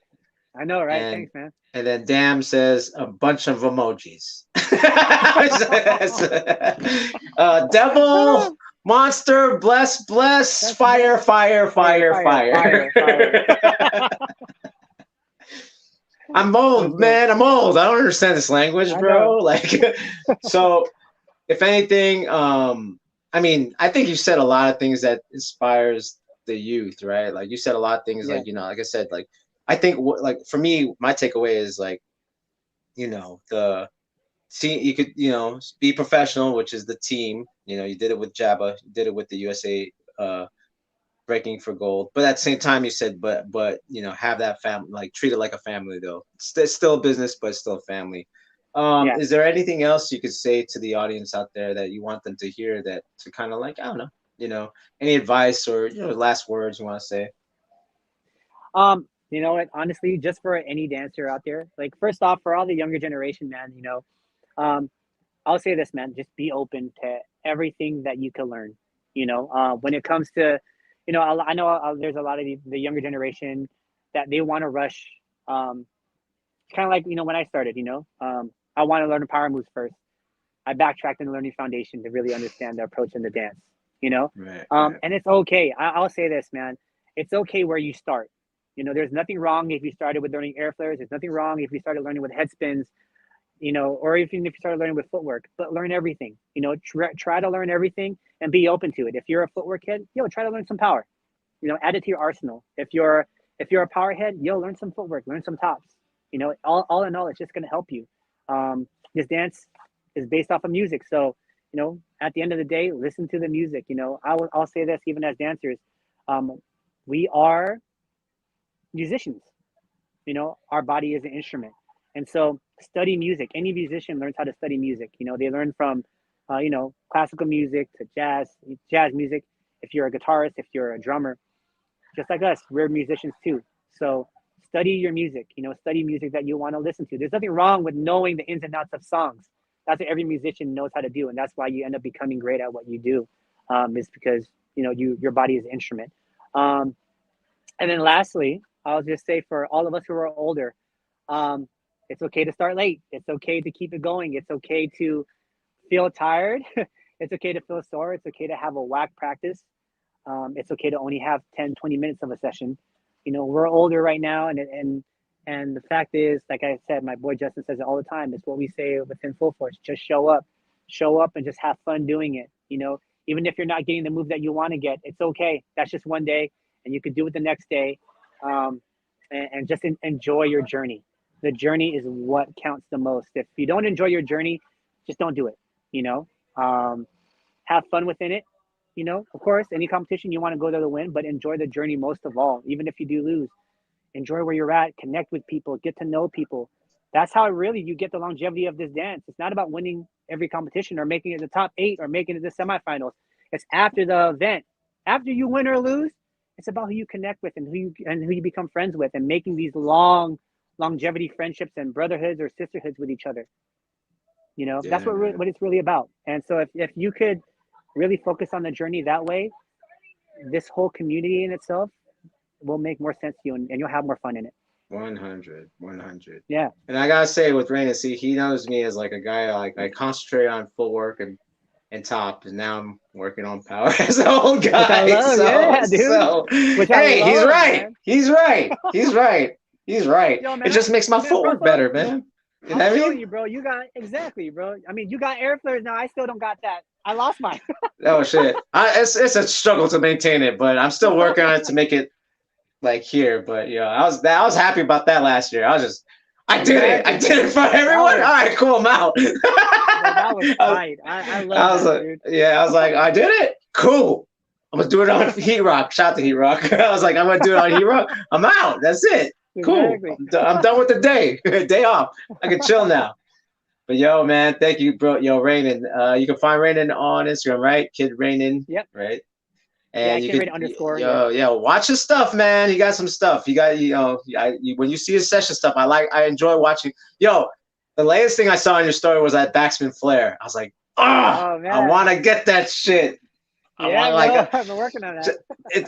I know, right? Thanks, man. And then Dam says, a bunch of emojis. Devil, monster, bless, fire. I'm old, man. I'm old. I don't understand this language, bro. Like, so if anything, I think you said a lot of things that inspires the youth, right? Like you said a lot of things, like, like I said, like, I think like for me, my takeaway is like, you could, be professional, which is the team. You did it with Jabba, you did it with the USA breaking for gold. But at the same time, you said, but have that family, like treat it like a family though. It's still a business, but it's still a family. Is there anything else you could say to the audience out there that you want them to hear, that to kind of like, I don't know, any advice or last words you want to say? You know what, honestly, just for any dancer out there, like, first off, for all the younger generation, man, I'll say this, man, just be open to everything that you can learn. When it comes to, I know there's a lot of the younger generation that they want to rush. Kind of like, when I started, I want to learn the power moves first. I backtracked into learning foundation to really understand the approach in the dance, Right. And it's okay. I'll say this, man, it's okay where you start. There's nothing wrong if you started with learning air flares. There's nothing wrong if you started learning with head spins, or even if you started learning with footwork, but learn everything, try to learn everything and be open to it. If you're a footwork head, try to learn some power, add it to your arsenal. If you're a power head, learn some footwork, learn some tops, You know, all in all, it's just going to help you. This dance is based off of music. So, you know, at the end of the day, listen to the music. You know, I'll say this even as dancers. We are musicians. You know, our body is an instrument. And so study music. Any musician learns how to study music. You know, they learn from, you know, classical music to jazz music. If you're a guitarist, if you're a drummer, just like us, we're musicians too. So study your music, you know, study music that you want to listen to. There's nothing wrong with knowing the ins and outs of songs. That's what every musician knows how to do. And that's why you end up becoming great at what you do, is because, you know, your body is an instrument. And then lastly, I'll just say for all of us who are older, it's okay to start late. It's okay to keep it going. It's okay to feel tired. It's okay to feel sore. It's okay to have a whack practice. It's okay to only have 10, 20 minutes of a session. You know, we're older right now. And the fact is, like I said, my boy Justin says it all the time. It's what we say within Full Force. Just show up and just have fun doing it. You know, even if you're not getting the move that you want to get, it's okay. That's just one day and you could do it the next day. And just enjoy your journey. The journey is what counts the most. If you don't enjoy your journey, just don't do it. You know, have fun within it. You know, of course, any competition you want to go there to win, but enjoy the journey most of all. Even if you do lose, enjoy where you're at, connect with people, get to know people. That's how really you get the longevity of this dance. It's not about winning every competition or making it the top 8 or making it the semifinals. It's after the event. After you win or lose, it's about who you connect with and who you become friends with, and making these longevity friendships and brotherhoods or sisterhoods with each other. You know, that's what it's really about. And so if you could really focus on the journey that way, this whole community in itself will make more sense to you, and you'll have more fun in it. 100. Yeah. And I gotta say with Rainen, see, he knows me as like a guy, like I concentrate on full work and top, and now I'm working on power as an old guy. Yeah, dude. Hey, he's right. Man. He's right. Yo, man, it just makes my footwork better, man. You know I'm telling you, bro. You got exactly, bro. I mean, you got air flares now. I still don't got that. I lost mine. Oh shit! It's a struggle to maintain it, but I'm still working on it to make it like here. But yeah, I was happy about that last year. I did it. I did it for everyone. All right, cool. I'm out. That was tight. I love that, dude. Yeah, I was like, I did it. Cool. I'm gonna do it on Heat Rock. Shout out to Heat Rock. I was like, I'm gonna do it on Heat Rock. I'm out. That's it. Cool. Exactly. I'm done with the day. Day off. I can chill now. But yo, man, thank you, bro. Yo, Rainen. You can find Rainen on Instagram, right? Kid Rainen. Yep. Right. And you can _ Yo, watch his stuff, man. He got some stuff. You got, when you see his session stuff, I enjoy watching. Yo, the latest thing I saw in your story was that backspin flare. I was like, oh man, I want to get that shit. I've been working on that. I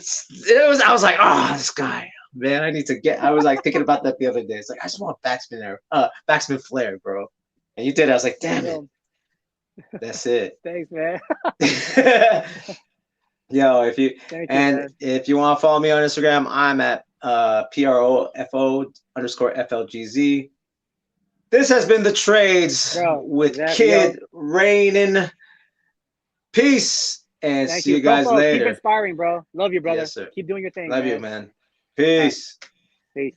was like, oh, this guy, man, I need to get. I was like thinking about that the other day. It's like I just want backspin flare, bro. And you did. I was like, damn it. That's it. Thanks, man. Yo, if you want to follow me on Instagram, I'm at PROFO_FLGZ. This has been The Trades with Kid Rainen. Peace, and see you guys later. Keep inspiring, bro. Love you, brother. Yes, sir. Keep doing your thing. Love you, man. Peace. Peace.